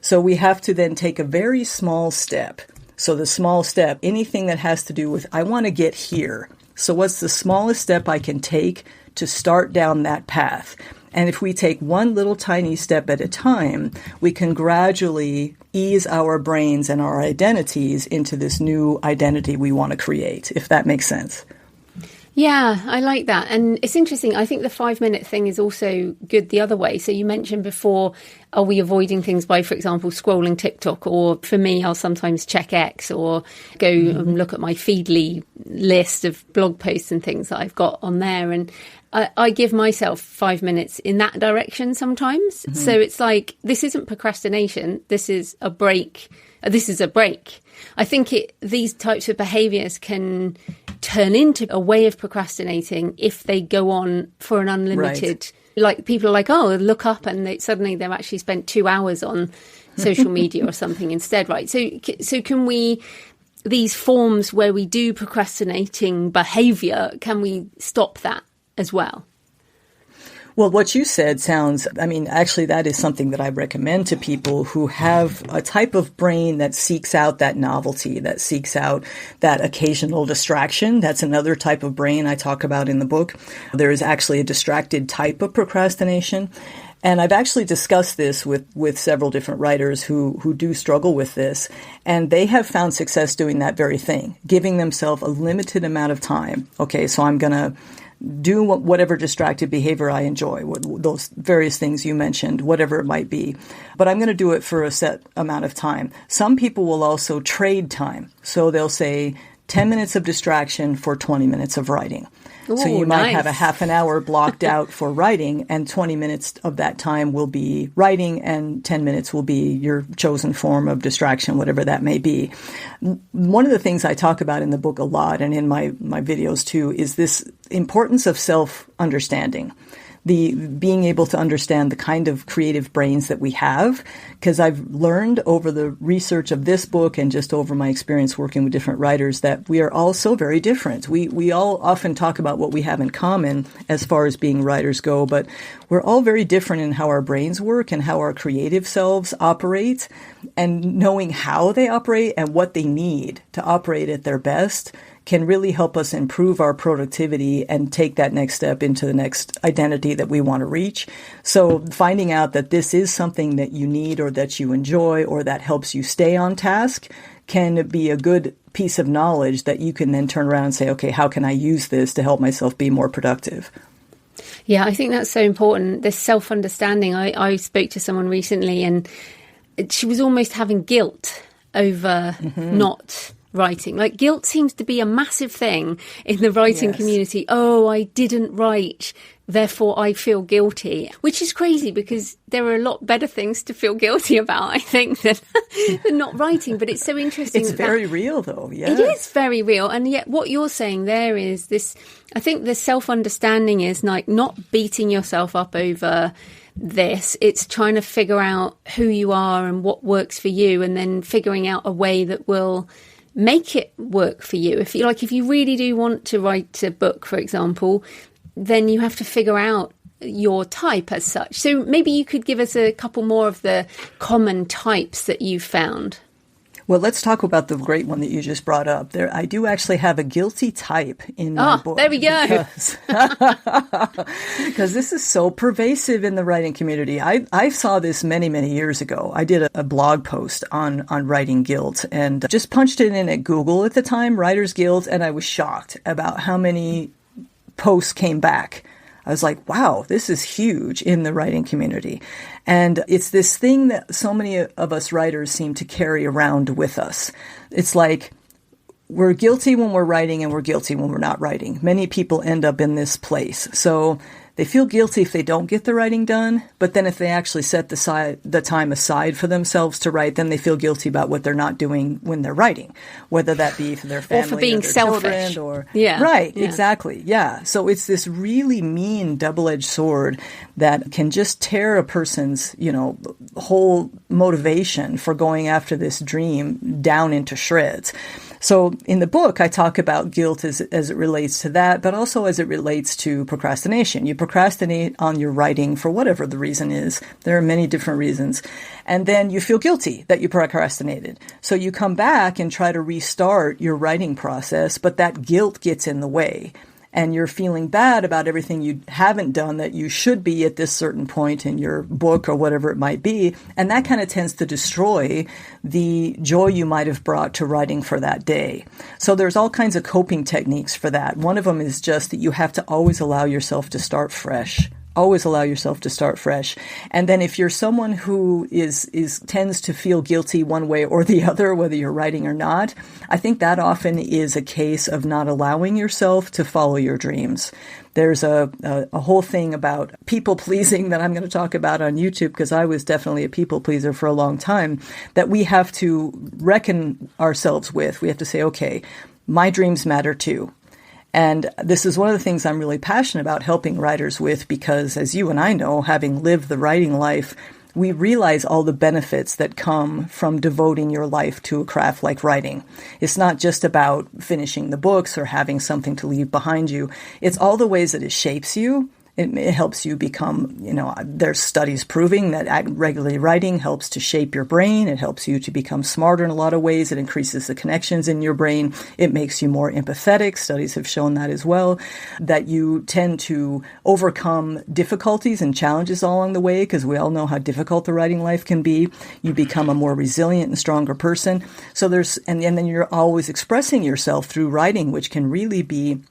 B: So we have to then take a very small step. So the small step, anything that has to do with, I want to get here. So what's the smallest step I can take to start down that path. And if we take one little tiny step at a time, we can gradually ease our brains and our identities into this new identity we want to create, if that makes sense.
A: Yeah, I like that. And it's interesting. I think the 5-minute thing is also good the other way. So you mentioned before, are we avoiding things by, for example, scrolling TikTok? Or for me, I'll sometimes check X or go and look at my Feedly list of blog posts and things that I've got on there. And I give myself 5 minutes in that direction sometimes. Mm-hmm. So it's like, this isn't procrastination. This is a break. This is a break. I think these types of behaviours can turn into a way of procrastinating if they go on for an unlimited, like people are like, oh, look up and suddenly they've actually spent 2 hours on social media or something instead, right? So can we, these forms where we do procrastinating behaviour, can we stop that as well?
B: Well, what you said sounds, actually that is something that I recommend to people who have a type of brain that seeks out that novelty, that seeks out that occasional distraction. That's another type of brain I talk about in the book. There is actually a distracted type of procrastination. And I've actually discussed this with several different writers who do struggle with this. And they have found success doing that very thing, giving themselves a limited amount of time. Okay, so I'm going to do whatever distracted behavior I enjoy, those various things you mentioned, whatever it might be. But I'm going to do it for a set amount of time. Some people will also trade time. So they'll say 10 minutes of distraction for 20 minutes of writing.
A: Ooh,
B: so you might
A: nice.
B: have a half an hour blocked out for writing, and 20 minutes of that time will be writing, and 10 minutes will be your chosen form of distraction, whatever that may be. One of the things I talk about in the book a lot, and in my videos too, is this importance of self-understanding. The being able to understand the kind of creative brains that we have, because I've learned over the research of this book and just over my experience working with different writers that we are all so very different. We all often talk about what we have in common as far as being writers go, but we're all very different in how our brains work and how our creative selves operate, and knowing how they operate and what they need to operate at their best can really help us improve our productivity and take that next step into the next identity that we want to reach. So finding out that this is something that you need or that you enjoy or that helps you stay on task can be a good piece of knowledge that you can then turn around and say, okay, how can I use this to help myself be more productive?
A: Yeah, I think that's so important. This self-understanding. I spoke to someone recently and she was almost having guilt over not writing. Like, guilt seems to be a massive thing in the writing community. Oh, I didn't write, therefore I feel guilty, which is crazy because there are a lot better things to feel guilty about, I think, than not writing. But it's so interesting.
B: It's very real, though. Yeah,
A: it is very real. And yet what you're saying there is this, I think the self-understanding is like not beating yourself up over this. It's trying to figure out who you are and what works for you, and then figuring out a way that will make it work for you. If you really do want to write a book, for example, then you have to figure out your type as such. So maybe you could give us a couple more of the common types that you've found.
B: Well, let's talk about the great one that you just brought up. There, I do actually have a guilty type in my book.
A: There we go.
B: Because this is so pervasive in the writing community. I saw this many, many years ago. I did a blog post on writing guilt and just punched it in at Google at the time, writer's guilt, and I was shocked about how many posts came back. I was like, wow, this is huge in the writing community. And it's this thing that so many of us writers seem to carry around with us. It's like we're guilty when we're writing and we're guilty when we're not writing. Many people end up in this place. So they feel guilty if they don't get the writing done, but then if they actually set the time aside for themselves to write, then they feel guilty about what they're not doing when they're writing, whether that be for their family
A: or for being
B: or their
A: selfish.
B: Children,
A: Yeah.
B: Exactly. Yeah. So it's this really mean double-edged sword that can just tear a person's, whole motivation for going after this dream down into shreds. So in the book, I talk about guilt as it relates to that, but also as it relates to procrastination. You procrastinate on your writing for whatever the reason is. There are many different reasons. And then you feel guilty that you procrastinated. So you come back and try to restart your writing process, but that guilt gets in the way. and you're feeling bad about everything you haven't done that you should be at this certain point in your book or whatever it might be. And that kind of tends to destroy the joy you might have brought to writing for that day. So there's all kinds of coping techniques for that. One of them is just that you have to always allow yourself to start fresh. Always allow yourself to start fresh. And then if you're someone who tends to feel guilty one way or the other, whether you're writing or not, I think that often is a case of not allowing yourself to follow your dreams. There's a whole thing about people pleasing that I'm going to talk about on YouTube, because I was definitely a people pleaser for a long time, that we have to reckon ourselves with. We have to say, okay, my dreams matter too. And this is one of the things I'm really passionate about helping writers with, because as you and I know, having lived the writing life, we realize all the benefits that come from devoting your life to a craft like writing. It's not just about finishing the books or having something to leave behind you. It's all the ways that it shapes you. It helps you become, there's studies proving that regularly writing helps to shape your brain. It helps you to become smarter in a lot of ways. It increases the connections in your brain. It makes you more empathetic. Studies have shown that as well, that you tend to overcome difficulties and challenges along the way, because we all know how difficult the writing life can be. You become a more resilient and stronger person. So and then you're always expressing yourself through writing, which can really be,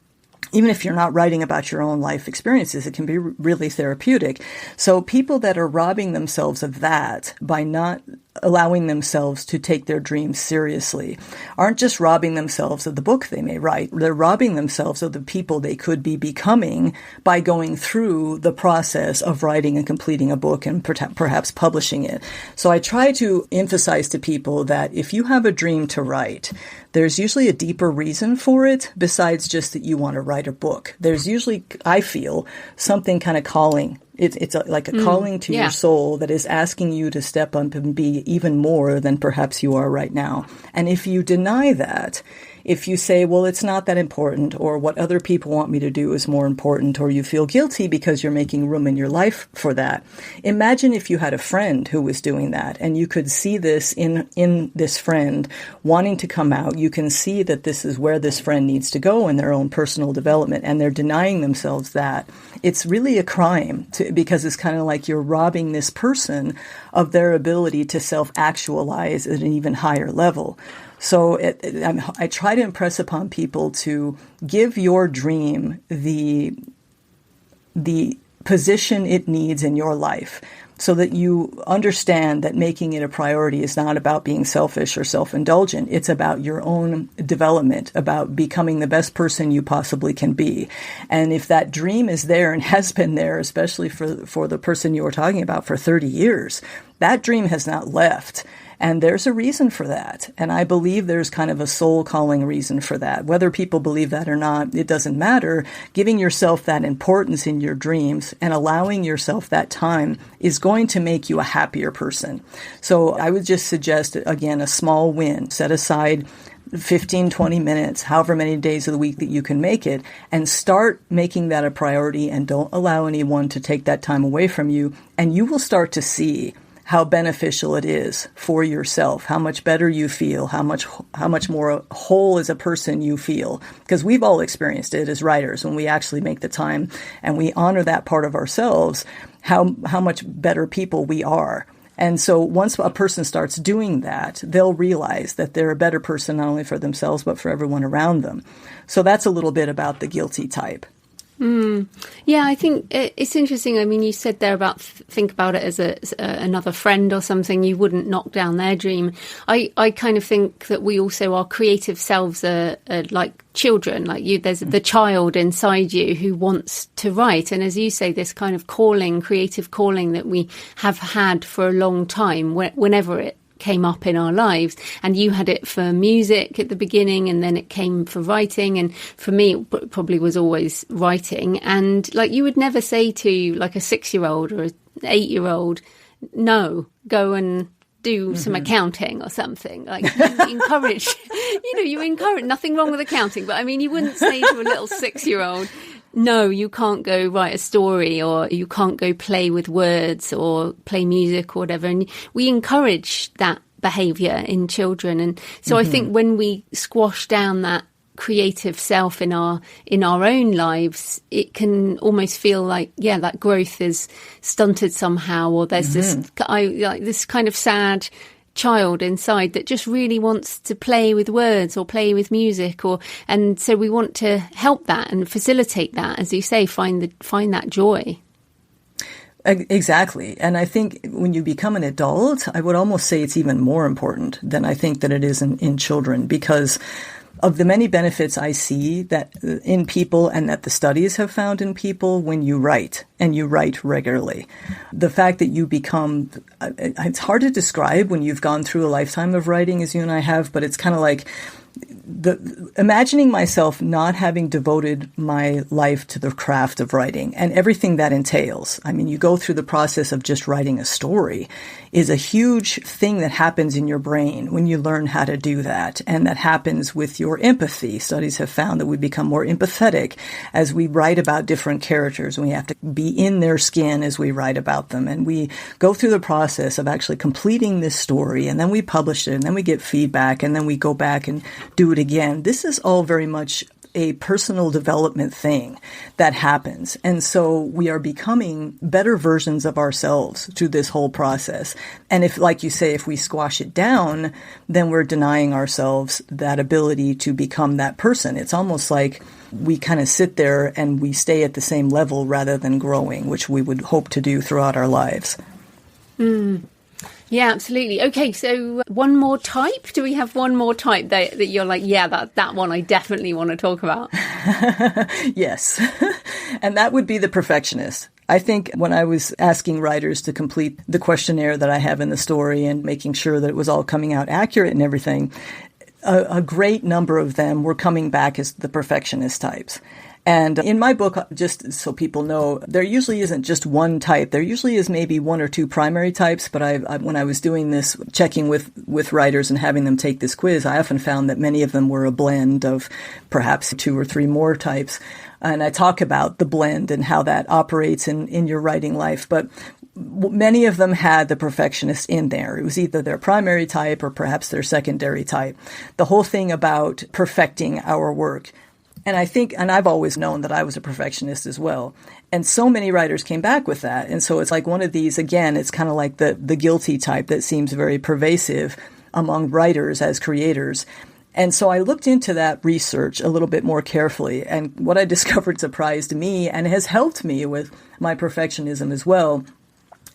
B: even if you're not writing about your own life experiences, it can be really therapeutic. So people that are robbing themselves of that by not allowing themselves to take their dreams seriously aren't just robbing themselves of the book they may write. They're robbing themselves of the people they could be becoming by going through the process of writing and completing a book and perhaps publishing it. So I try to emphasize to people that if you have a dream to write, there's usually a deeper reason for it besides just that you want to write a book. There's usually, I feel, something kind of calling. It's like a calling to your soul that is asking you to step up and be even more than perhaps you are right now. And if you deny that, if you say, well, it's not that important, or what other people want me to do is more important, or you feel guilty because you're making room in your life for that. Imagine if you had a friend who was doing that, and you could see this in this friend wanting to come out. You can see that this is where this friend needs to go in their own personal development, and they're denying themselves that. It's really a crime because it's kind of like you're robbing this person of their ability to self-actualize at an even higher level. So I try to impress upon people to give your dream the position it needs in your life, so that you understand that making it a priority is not about being selfish or self-indulgent. It's about your own development, about becoming the best person you possibly can be. And if that dream is there and has been there, especially for the person you were talking about for 30 years, that dream has not left. And there's a reason for that. And I believe there's kind of a soul calling reason for that. Whether people believe that or not, it doesn't matter. Giving yourself that importance in your dreams and allowing yourself that time is going to make you a happier person. So I would just suggest, again, a small win. Set aside 15, 20 minutes, however many days of the week that you can make it, and start making that a priority, and don't allow anyone to take that time away from you. And you will start to see how beneficial it is for yourself, how much better you feel, how much more whole as a person you feel. Because we've all experienced it as writers when we actually make the time and we honor that part of ourselves, how much better people we are. And so once a person starts doing that, they'll realize that they're a better person not only for themselves, but for everyone around them. So that's a little bit about the guilty type.
A: Yeah, I think it's interesting. I mean, you said there about think about it as another friend or something. You wouldn't knock down their dream. I kind of think that we also, our creative selves are like children. Like you, there's the child inside you who wants to write. And as you say, this kind of calling, creative calling that we have had for a long time, whenever it came up in our lives. And you had it for music at the beginning, and then it came for writing, and for me it probably was always writing. And like, you would never say to like a 6-year-old or an 8-year-old, no, go and do some accounting or something. Like, you encourage, you encourage, nothing wrong with accounting, but I mean, you wouldn't say to a little 6-year-old, no, you can't go write a story, or you can't go play with words or play music or whatever. And we encourage that behaviour in children. And so I think when we squash down that creative self in our own lives, it can almost feel like, yeah, that growth is stunted somehow, or there's this kind of sad child inside that just really wants to play with words or play with music, and so we want to help that and facilitate that, as you say, find that joy.
B: Exactly. And I think when you become an adult, I would almost say it's even more important than I think that it is in children, because of the many benefits I see that in people and that the studies have found in people when you write, and you write regularly. The fact that you become, it's hard to describe when you've gone through a lifetime of writing as you and I have, but it's kind of like imagining myself not having devoted my life to the craft of writing and everything that entails. I mean, you go through the process of just writing a story is a huge thing that happens in your brain when you learn how to do that. And that happens with your empathy. Studies have found that we become more empathetic as we write about different characters, and we have to be in their skin as we write about them. And we go through the process of actually completing this story, and then we publish it, and then we get feedback, and then we go back and do it again. This is all very much a personal development thing that happens. And so we are becoming better versions of ourselves through this whole process. And if, like you say, if we squash it down, then we're denying ourselves that ability to become that person. It's almost like we kind of sit there and we stay at the same level rather than growing, which we would hope to do throughout our lives.
A: Yeah, absolutely. Okay, so one more type. Do we have one more type that you're like, yeah, that one I definitely want to talk about?
B: Yes. And that would be the perfectionist. I think when I was asking writers to complete the questionnaire that I have in the story and making sure that it was all coming out accurate and everything, a great number of them were coming back as the perfectionist types. And in my book, just so people know, there usually isn't just one type. There usually is maybe one or two primary types. But when I was doing this, checking with writers and having them take this quiz, I often found that many of them were a blend of perhaps two or three more types. And I talk about the blend and how that operates in your writing life. But many of them had the perfectionist in there. It was either their primary type or perhaps their secondary type. The whole thing about perfecting our work. And I think, and I've always known that I was a perfectionist as well. And so many writers came back with that. And so it's like one of these, again, it's kind of like the guilty type that seems very pervasive among writers as creators. And so I looked into that research a little bit more carefully. And what I discovered surprised me and has helped me with my perfectionism as well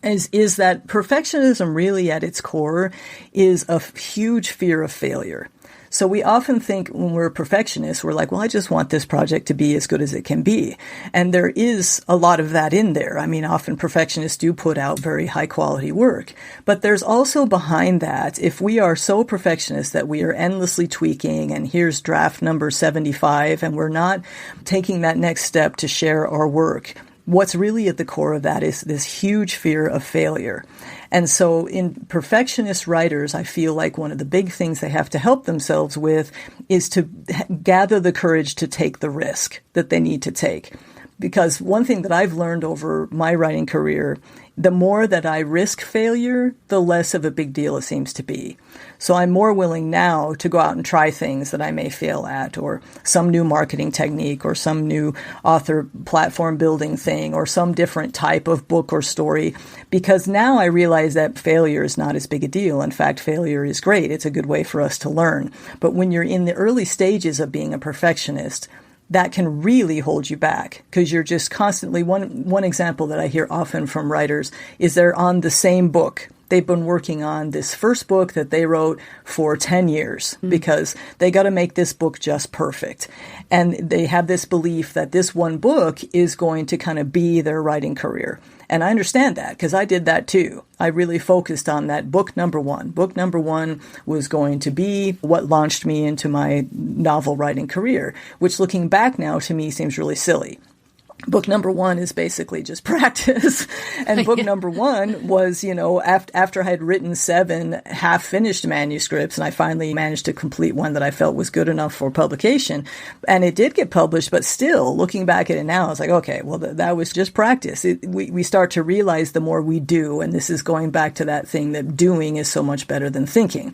B: is that perfectionism really at its core is a huge fear of failure. So we often think when we're perfectionists, we're like, well, I just want this project to be as good as it can be. And there is a lot of that in there. I mean, often perfectionists do put out very high quality work. But there's also behind that, if we are so perfectionist that we are endlessly tweaking and here's draft number 75 and we're not taking that next step to share our work, what's really at the core of that is this huge fear of failure. And so in perfectionist writers, I feel like one of the big things they have to help themselves with is to gather the courage to take the risk that they need to take. Because one thing that I've learned over my writing career, the more that I risk failure, the less of a big deal it seems to be. So I'm more willing now to go out and try things that I may fail at, or some new marketing technique, or some new author platform building thing, or some different type of book or story, because now I realize that failure is not as big a deal. In fact, failure is great. It's a good way for us to learn. But when you're in the early stages of being a perfectionist, that can really hold you back because you're just constantly, one example that I hear often from writers is they're on the same book. They've been working on this first book that they wrote for 10 years because they got to make this book just perfect. And they have this belief that this one book is going to kind of be their writing career. And I understand that because I did that too. I really focused on that book number one. Book number one was going to be what launched me into my novel writing career, which looking back now to me seems really silly. book number one is basically just practice. And book number one was, after I had written 7 half-finished manuscripts, and I finally managed to complete one that I felt was good enough for publication. And it did get published, but still, looking back at it now, it's like, okay, well, that was just practice. We start to realize the more we do, and this is going back to that thing that doing is so much better than thinking.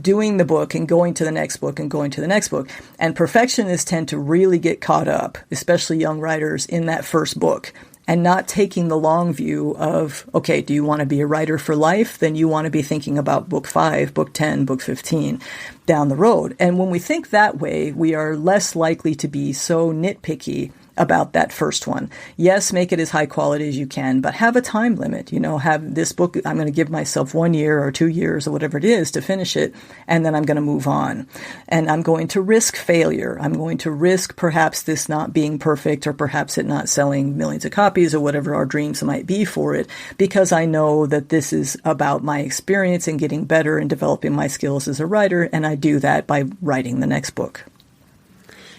B: Doing the book and going to the next book and going to the next book. And perfectionists tend to really get caught up, especially young writers, in that first book, and not taking the long view of, okay, do you want to be a writer for life? Then you want to be thinking about book 5, book 10, book 15 down the road. And when we think that way, we are less likely to be so nitpicky about that first one. Yes, make it as high quality as you can, but have a time limit. Have this book, I'm going to give myself 1 year or 2 years or whatever it is to finish it, and then I'm going to move on. And I'm going to risk failure. I'm going to risk perhaps this not being perfect, or perhaps it not selling millions of copies, or whatever our dreams might be for it, because I know that this is about my experience and getting better and developing my skills as a writer, and I do that by writing the next book.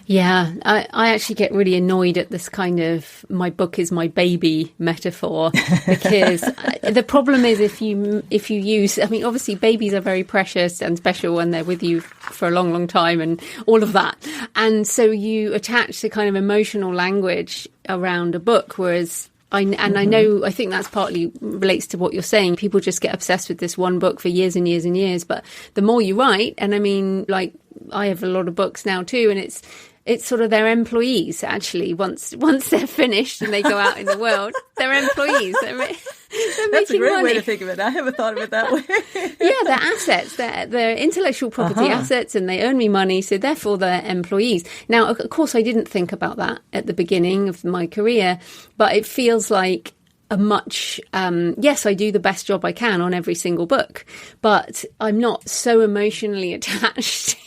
A: Yeah, I actually get really annoyed at this kind of my book is my baby metaphor, because the problem is if you use, obviously babies are very precious and special and they're with you for a long, long time and all of that. And so you attach the kind of emotional language around a book, whereas I think that's partly relates to what you're saying. People just get obsessed with this one book for years and years and years. But the more you write, and I have a lot of books now too, and it's sort of their employees, actually. Once they're finished and they go out in the world, they're employees. They're
B: That's a great
A: money.
B: way to think of it. I haven't thought of it that way.
A: Yeah, they're assets. They're intellectual property assets, and they earn me money, so therefore they're employees. Now, of course, I didn't think about that at the beginning of my career, but it feels like a much, yes, I do the best job I can on every single book, but I'm not so emotionally attached,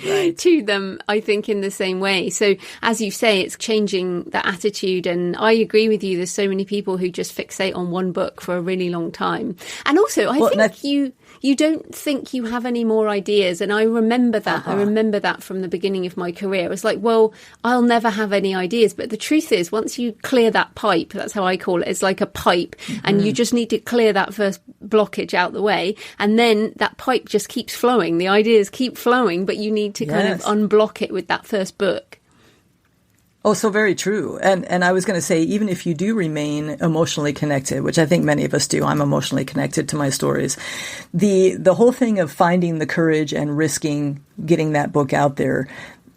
A: right, to them, I think, in the same way. So as you say, it's changing the attitude. And I agree with you. There's so many people who just fixate on one book for a really long time. And also, I think you don't think you have any more ideas. And I remember that. I remember that from the beginning of my career. It was like, well, I'll never have any ideas. But the truth is, once you clear that pipe, that's how I call it, it's like a pipe, and you just need to clear that first blockage out the way. And then that pipe just keeps flowing. The ideas keep flowing, but you need to kind of unblock it with that first book.
B: Oh, so very true. And I was going to say, even if you do remain emotionally connected, which I think many of us do, I'm emotionally connected to my stories. The whole thing of finding the courage and risking getting that book out there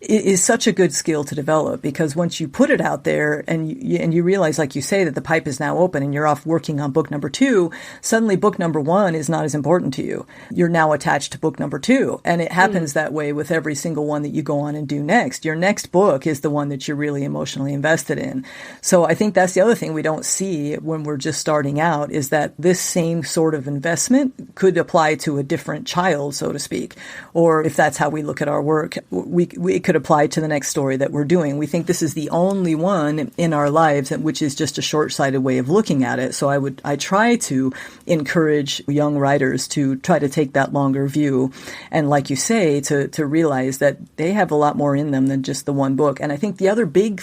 B: is such a good skill to develop, because once you put it out there and you realize, like you say, that the pipe is now open and you're off working on book number 2, suddenly book number 1 is not as important to you. You're now attached to book number 2. And it happens that way with every single one that you go on and do next. Your next book is the one that you're really emotionally invested in. So I think that's the other thing we don't see when we're just starting out, is that this same sort of investment could apply to a different child, so to speak. Or if that's how we look at our work, it could apply to the next story that we're doing. We think this is the only one in our lives, which is just a short-sighted way of looking at it. So I try to encourage young writers to try to take that longer view. And like you say, to realize that they have a lot more in them than just the one book. And I think the other big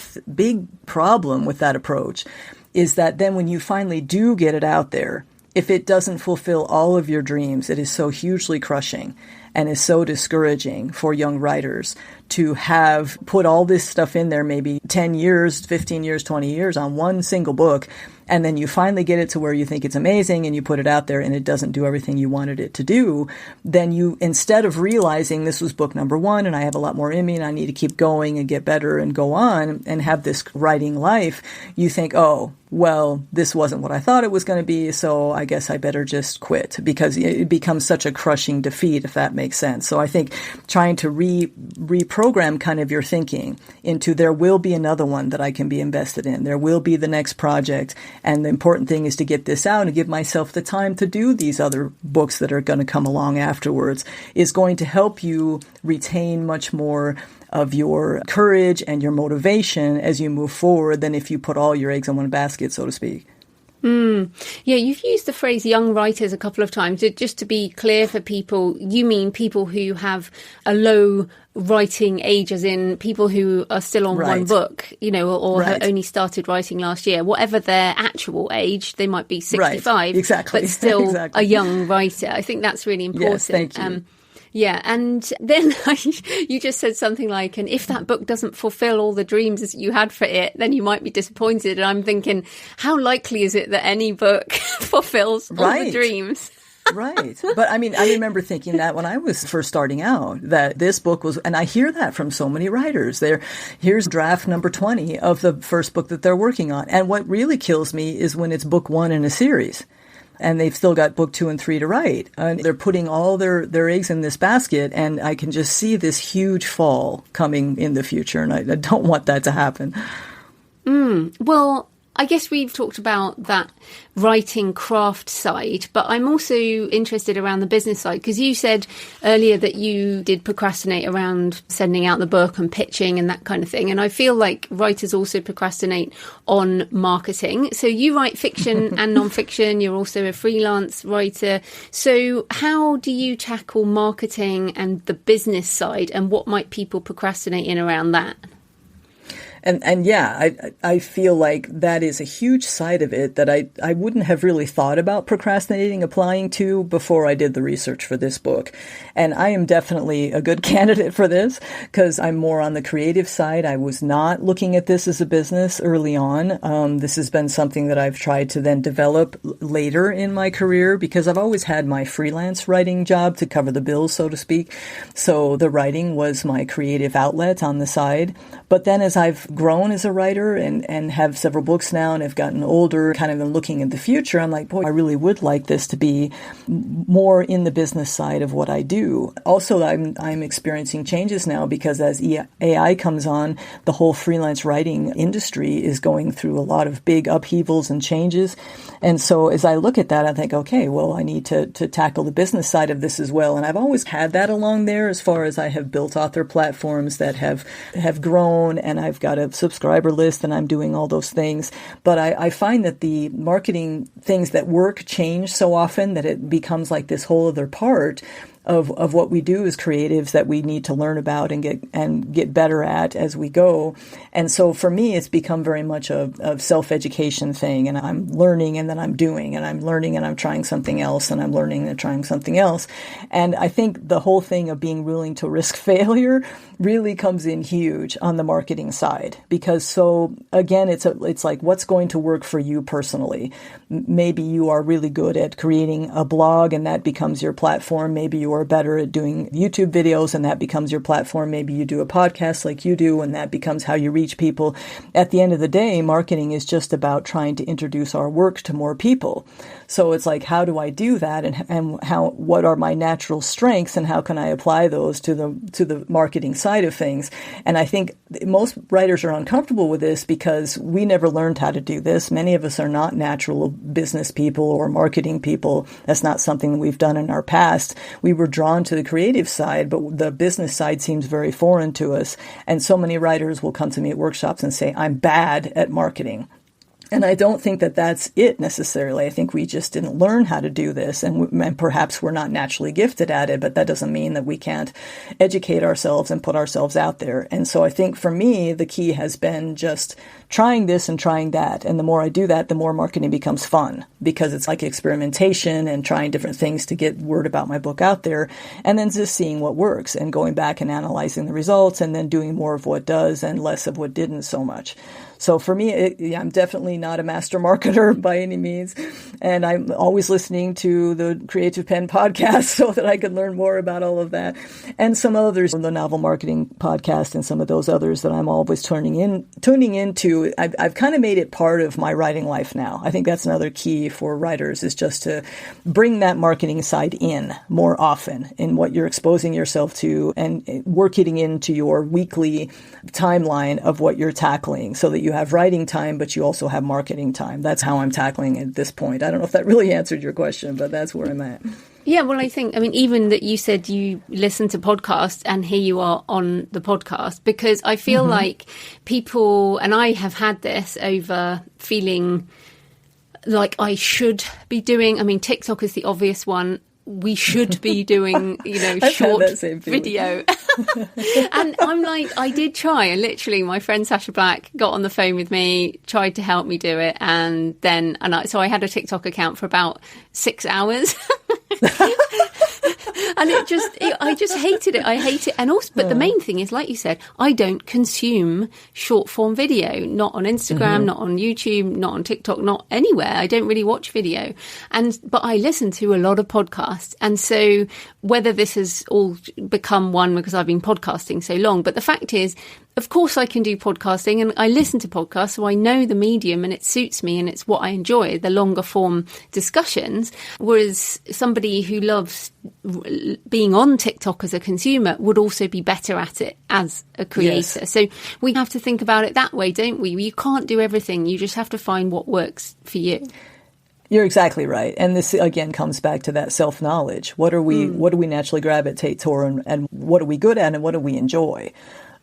B: problem with that approach is that then when you finally do get it out there, if it doesn't fulfill all of your dreams, it is so hugely crushing and is so discouraging for young writers to have put all this stuff in there, maybe 10 years, 15 years, 20 years on one single book. And then you finally get it to where you think it's amazing and you put it out there and it doesn't do everything you wanted it to do. Then you, instead of realizing this was book number 1 and I have a lot more in me and I need to keep going and get better and go on and have this writing life, you think, oh, well, this wasn't what I thought it was going to be, so I guess I better just quit, because it becomes such a crushing defeat, if that makes sense. So I think trying to reprogram kind of your thinking into, there will be another one that I can be invested in. There will be the next project. And the important thing is to get this out and give myself the time to do these other books that are going to come along afterwards, is going to help you retain much more of your courage and your motivation as you move forward than if you put all your eggs in one basket, so to speak.
A: Yeah, you've used the phrase young writers a couple of times. Just to be clear for people, you mean people who have a low writing age, as in people who are still on one book, or have only started writing last year. Whatever their actual age, they might be 65, but still a young writer. I think that's really important.
B: Yes, thank you.
A: Yeah, and then you just said something like, and if that book doesn't fulfill all the dreams you had for it, then you might be disappointed. And I'm thinking, how likely is it that any book fulfills all the dreams?
B: Right. But I mean, I remember thinking that when I was first starting out, that this book was, and I hear that from so many writers. Here's draft number 20 of the first book that they're working on. And what really kills me is when it's book 1 in a series. And they've still got book 2 and 3 to write. And they're putting all their eggs in this basket, and I can just see this huge fall coming in the future, and I don't want that to happen.
A: Well, I guess we've talked about that writing craft side, but I'm also interested around the business side, because you said earlier that you did procrastinate around sending out the book and pitching and that kind of thing. And I feel like writers also procrastinate on marketing. So you write fiction and non-fiction. You're also a freelance writer. So how do you tackle marketing and the business side, and what might people procrastinate in around that?
B: And yeah, I feel like that is a huge side of it that I wouldn't have really thought about procrastinating applying to before I did the research for this book. And I am definitely a good candidate for this because I'm more on the creative side. I was not looking at this as a business early on. This has been something that I've tried to then develop later in my career because I've always had my freelance writing job to cover the bills, so to speak. So the writing was my creative outlet on the side. But then as I've grown as a writer and have several books now and have gotten older, kind of looking at the future, I'm like, boy, I really would like this to be more in the business side of what I do. Also, I'm experiencing changes now because as AI comes on, the whole freelance writing industry is going through a lot of big upheavals and changes. And so as I look at that, I think, okay, well, I need to tackle the business side of this as well. And I've always had that along there as far as I have built author platforms that have grown, and I've got a subscriber list and I'm doing all those things. But I find that the marketing things that work change so often that it becomes like this whole other part of what we do as creatives that we need to learn about and get better at as we go. And so for me, it's become very much a self-education thing. And I'm learning and then I'm doing, and I'm learning and I'm trying something else, and I'm learning and trying something else. And I think the whole thing of being willing to risk failure really comes in huge on the marketing side, because so again, it's like what's going to work for you personally. Maybe you are really good at creating a blog and that becomes your platform. Maybe you are better at doing YouTube videos and that becomes your platform. Maybe you do a podcast like you do and that becomes how you reach people. At the end of the day, marketing is just about trying to introduce our work to more people. So it's like, how do I do that, and what are my natural strengths, and how can I apply those to the marketing side of things? And I think most writers are uncomfortable with this because we never learned how to do this. Many of us are not natural business people or marketing people. That's not something that we've done in our past. We were drawn to the creative side, but the business side seems very foreign to us. And so many writers will come to me at workshops and say, I'm bad at marketing. And I don't think that that's it necessarily. I think we just didn't learn how to do this, and perhaps we're not naturally gifted at it, but that doesn't mean that we can't educate ourselves and put ourselves out there. And so I think for me, the key has been just trying this and trying that. And the more I do that, the more marketing becomes fun, because it's like experimentation and trying different things to get word about my book out there, and then just seeing what works and going back and analyzing the results and then doing more of what does and less of what didn't so much. So for me, I'm definitely not a master marketer by any means. And I'm always listening to the Creative Penn podcast so that I can learn more about all of that. And some others, the Novel Marketing podcast and some of those others that I'm always tuning into. I've kind of made it part of my writing life now. I think that's another key for writers, is just to bring that marketing side in more often in what you're exposing yourself to, and work it into your weekly timeline of what you're tackling so that you have writing time, but you also have marketing time. That's how I'm tackling it at this point. I don't know if that really answered your question, but that's where I'm at.
A: Yeah, well, I mean, even that you said you listen to podcasts and here you are on the podcast, because I feel like people, and I have had this over feeling like I should be doing. I mean, TikTok is the obvious one. We should be doing, short video. And I'm like, I did try, and literally my friend Sasha Black got on the phone with me, tried to help me do it. So I had a TikTok account for about 6 hours. And I just hated it. I hate it. And also, but the main thing is, like you said, I don't consume short form video, not on Instagram, not on YouTube, not on TikTok, not anywhere. I don't really watch video. But I listen to a lot of podcasts. And so whether this has all become one because I've been podcasting so long, but the fact is, of course I can do podcasting, and I listen to podcasts, so I know the medium and it suits me and it's what I enjoy, the longer form discussions. Whereas somebody who loves being on TikTok as a consumer would also be better at it as a creator. Yes. So we have to think about it that way, don't we? You can't do everything. You just have to find what works for you.
B: You're exactly right. And this, again, comes back to that self-knowledge. What do we naturally gravitate toward, and what are we good at, and what do we enjoy?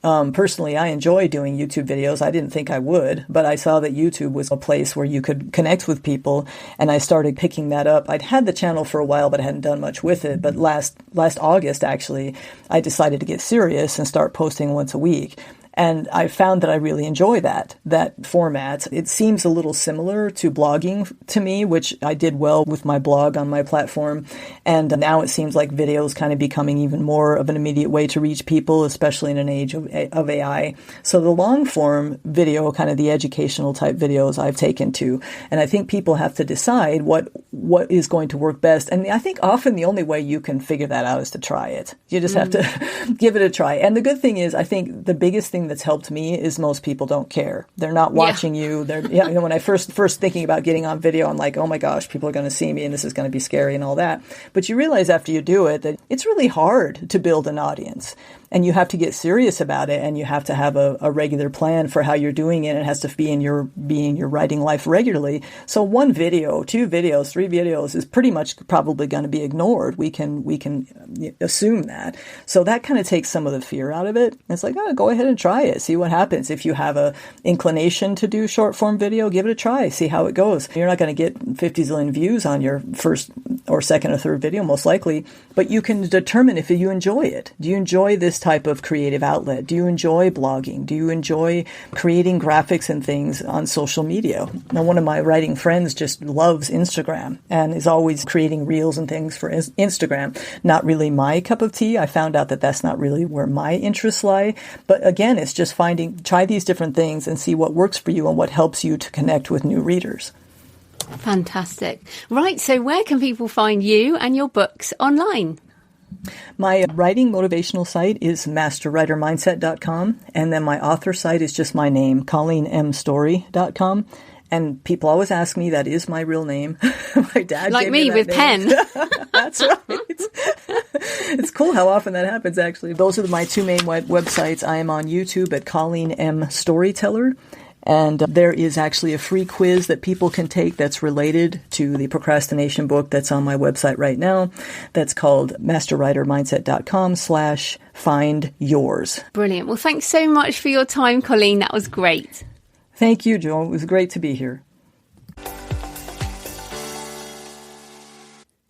B: Personally, I enjoy doing YouTube videos. I didn't think I would, but I saw that YouTube was a place where you could connect with people, and I started picking that up. I'd had the channel for a while, but I hadn't done much with it. But last August, actually, I decided to get serious and start posting once a week. And I found that I really enjoy that format. It seems a little similar to blogging to me, which I did well with my blog on my platform. And now it seems like video is kind of becoming even more of an immediate way to reach people, especially in an age of AI. So the long form video, kind of the educational type videos I've taken to. And I think people have to decide what is going to work best. And I think often the only way you can figure that out is to try it. You just have to give it a try. And the good thing is, I think the biggest thing that's helped me is most people don't care. They're not watching you. When I first thinking about getting on video, I'm like, oh my gosh, people are going to see me and this is going to be scary and all that. But you realize after you do it that it's really hard to build an audience. And you have to get serious about it, and you have to have a regular plan for how you're doing it. It has to be in your writing life regularly. So 1 video, 2 videos, 3 videos is pretty much probably going to be ignored. We can assume that. So that kind of takes some of the fear out of it. It's like, go ahead and try it. See what happens. If you have a inclination to do short form video, give it a try. See how it goes. You're not going to get 50 zillion views on your first or second or third video, most likely, but you can determine if you enjoy it. Do you enjoy this type of creative outlet? Do you enjoy blogging? Do you enjoy creating graphics and things on social media? Now, one of my writing friends just loves Instagram and is always creating reels and things for Instagram. Not really my cup of tea. I found out that that's not really where my interests lie. But again, it's just try these different things and see what works for you and what helps you to connect with new readers.
A: Fantastic. Right. So where can people find you and your books online?
B: My writing motivational site is masterwritermindset.com. And then my author site is just my name, colleenmstory.com. And people always ask me, that is my real name. My dad
A: like
B: gave
A: me
B: that
A: with
B: name.
A: Penn.
B: That's right. It's cool how often that happens, actually. Those are my 2 main websites. I am on YouTube at Colleen M. Storyteller. And there is actually a free quiz that people can take that's related to the procrastination book that's on my website right now. That's called masterwritermindset.com/find yours.
A: Brilliant. Well, thanks so much for your time, Colleen. That was great.
B: Thank you, Joe. It was great to be here.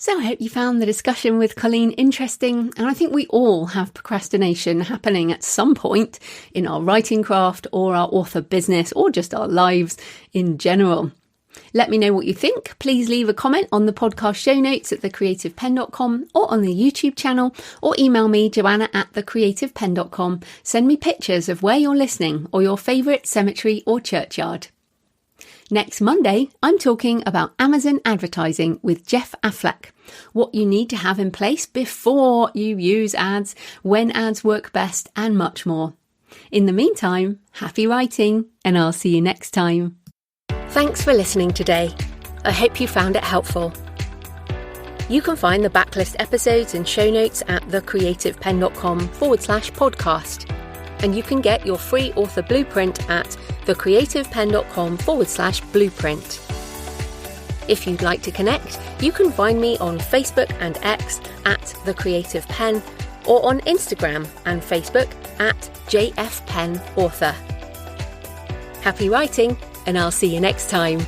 A: So I hope you found the discussion with Colleen interesting, and I think we all have procrastination happening at some point in our writing craft or our author business or just our lives in general. Let me know what you think. Please leave a comment on the podcast show notes at thecreativepenn.com or on the YouTube channel, or email me, joanna@thecreativepenn.com. Send me pictures of where you're listening or your favourite cemetery or churchyard. Next Monday, I'm talking about Amazon advertising with Jeff Affleck. What you need to have in place before you use ads, when ads work best, and much more. In the meantime, happy writing, and I'll see you next time. Thanks for listening today. I hope you found it helpful. You can find the backlist episodes and show notes at thecreativepenn.com/podcast. And you can get your free author blueprint at thecreativepenn.com/blueprint. If you'd like to connect, you can find me on Facebook and X at The Creative Penn, or on Instagram and Facebook at JFPennAuthor. Happy writing, and I'll see you next time.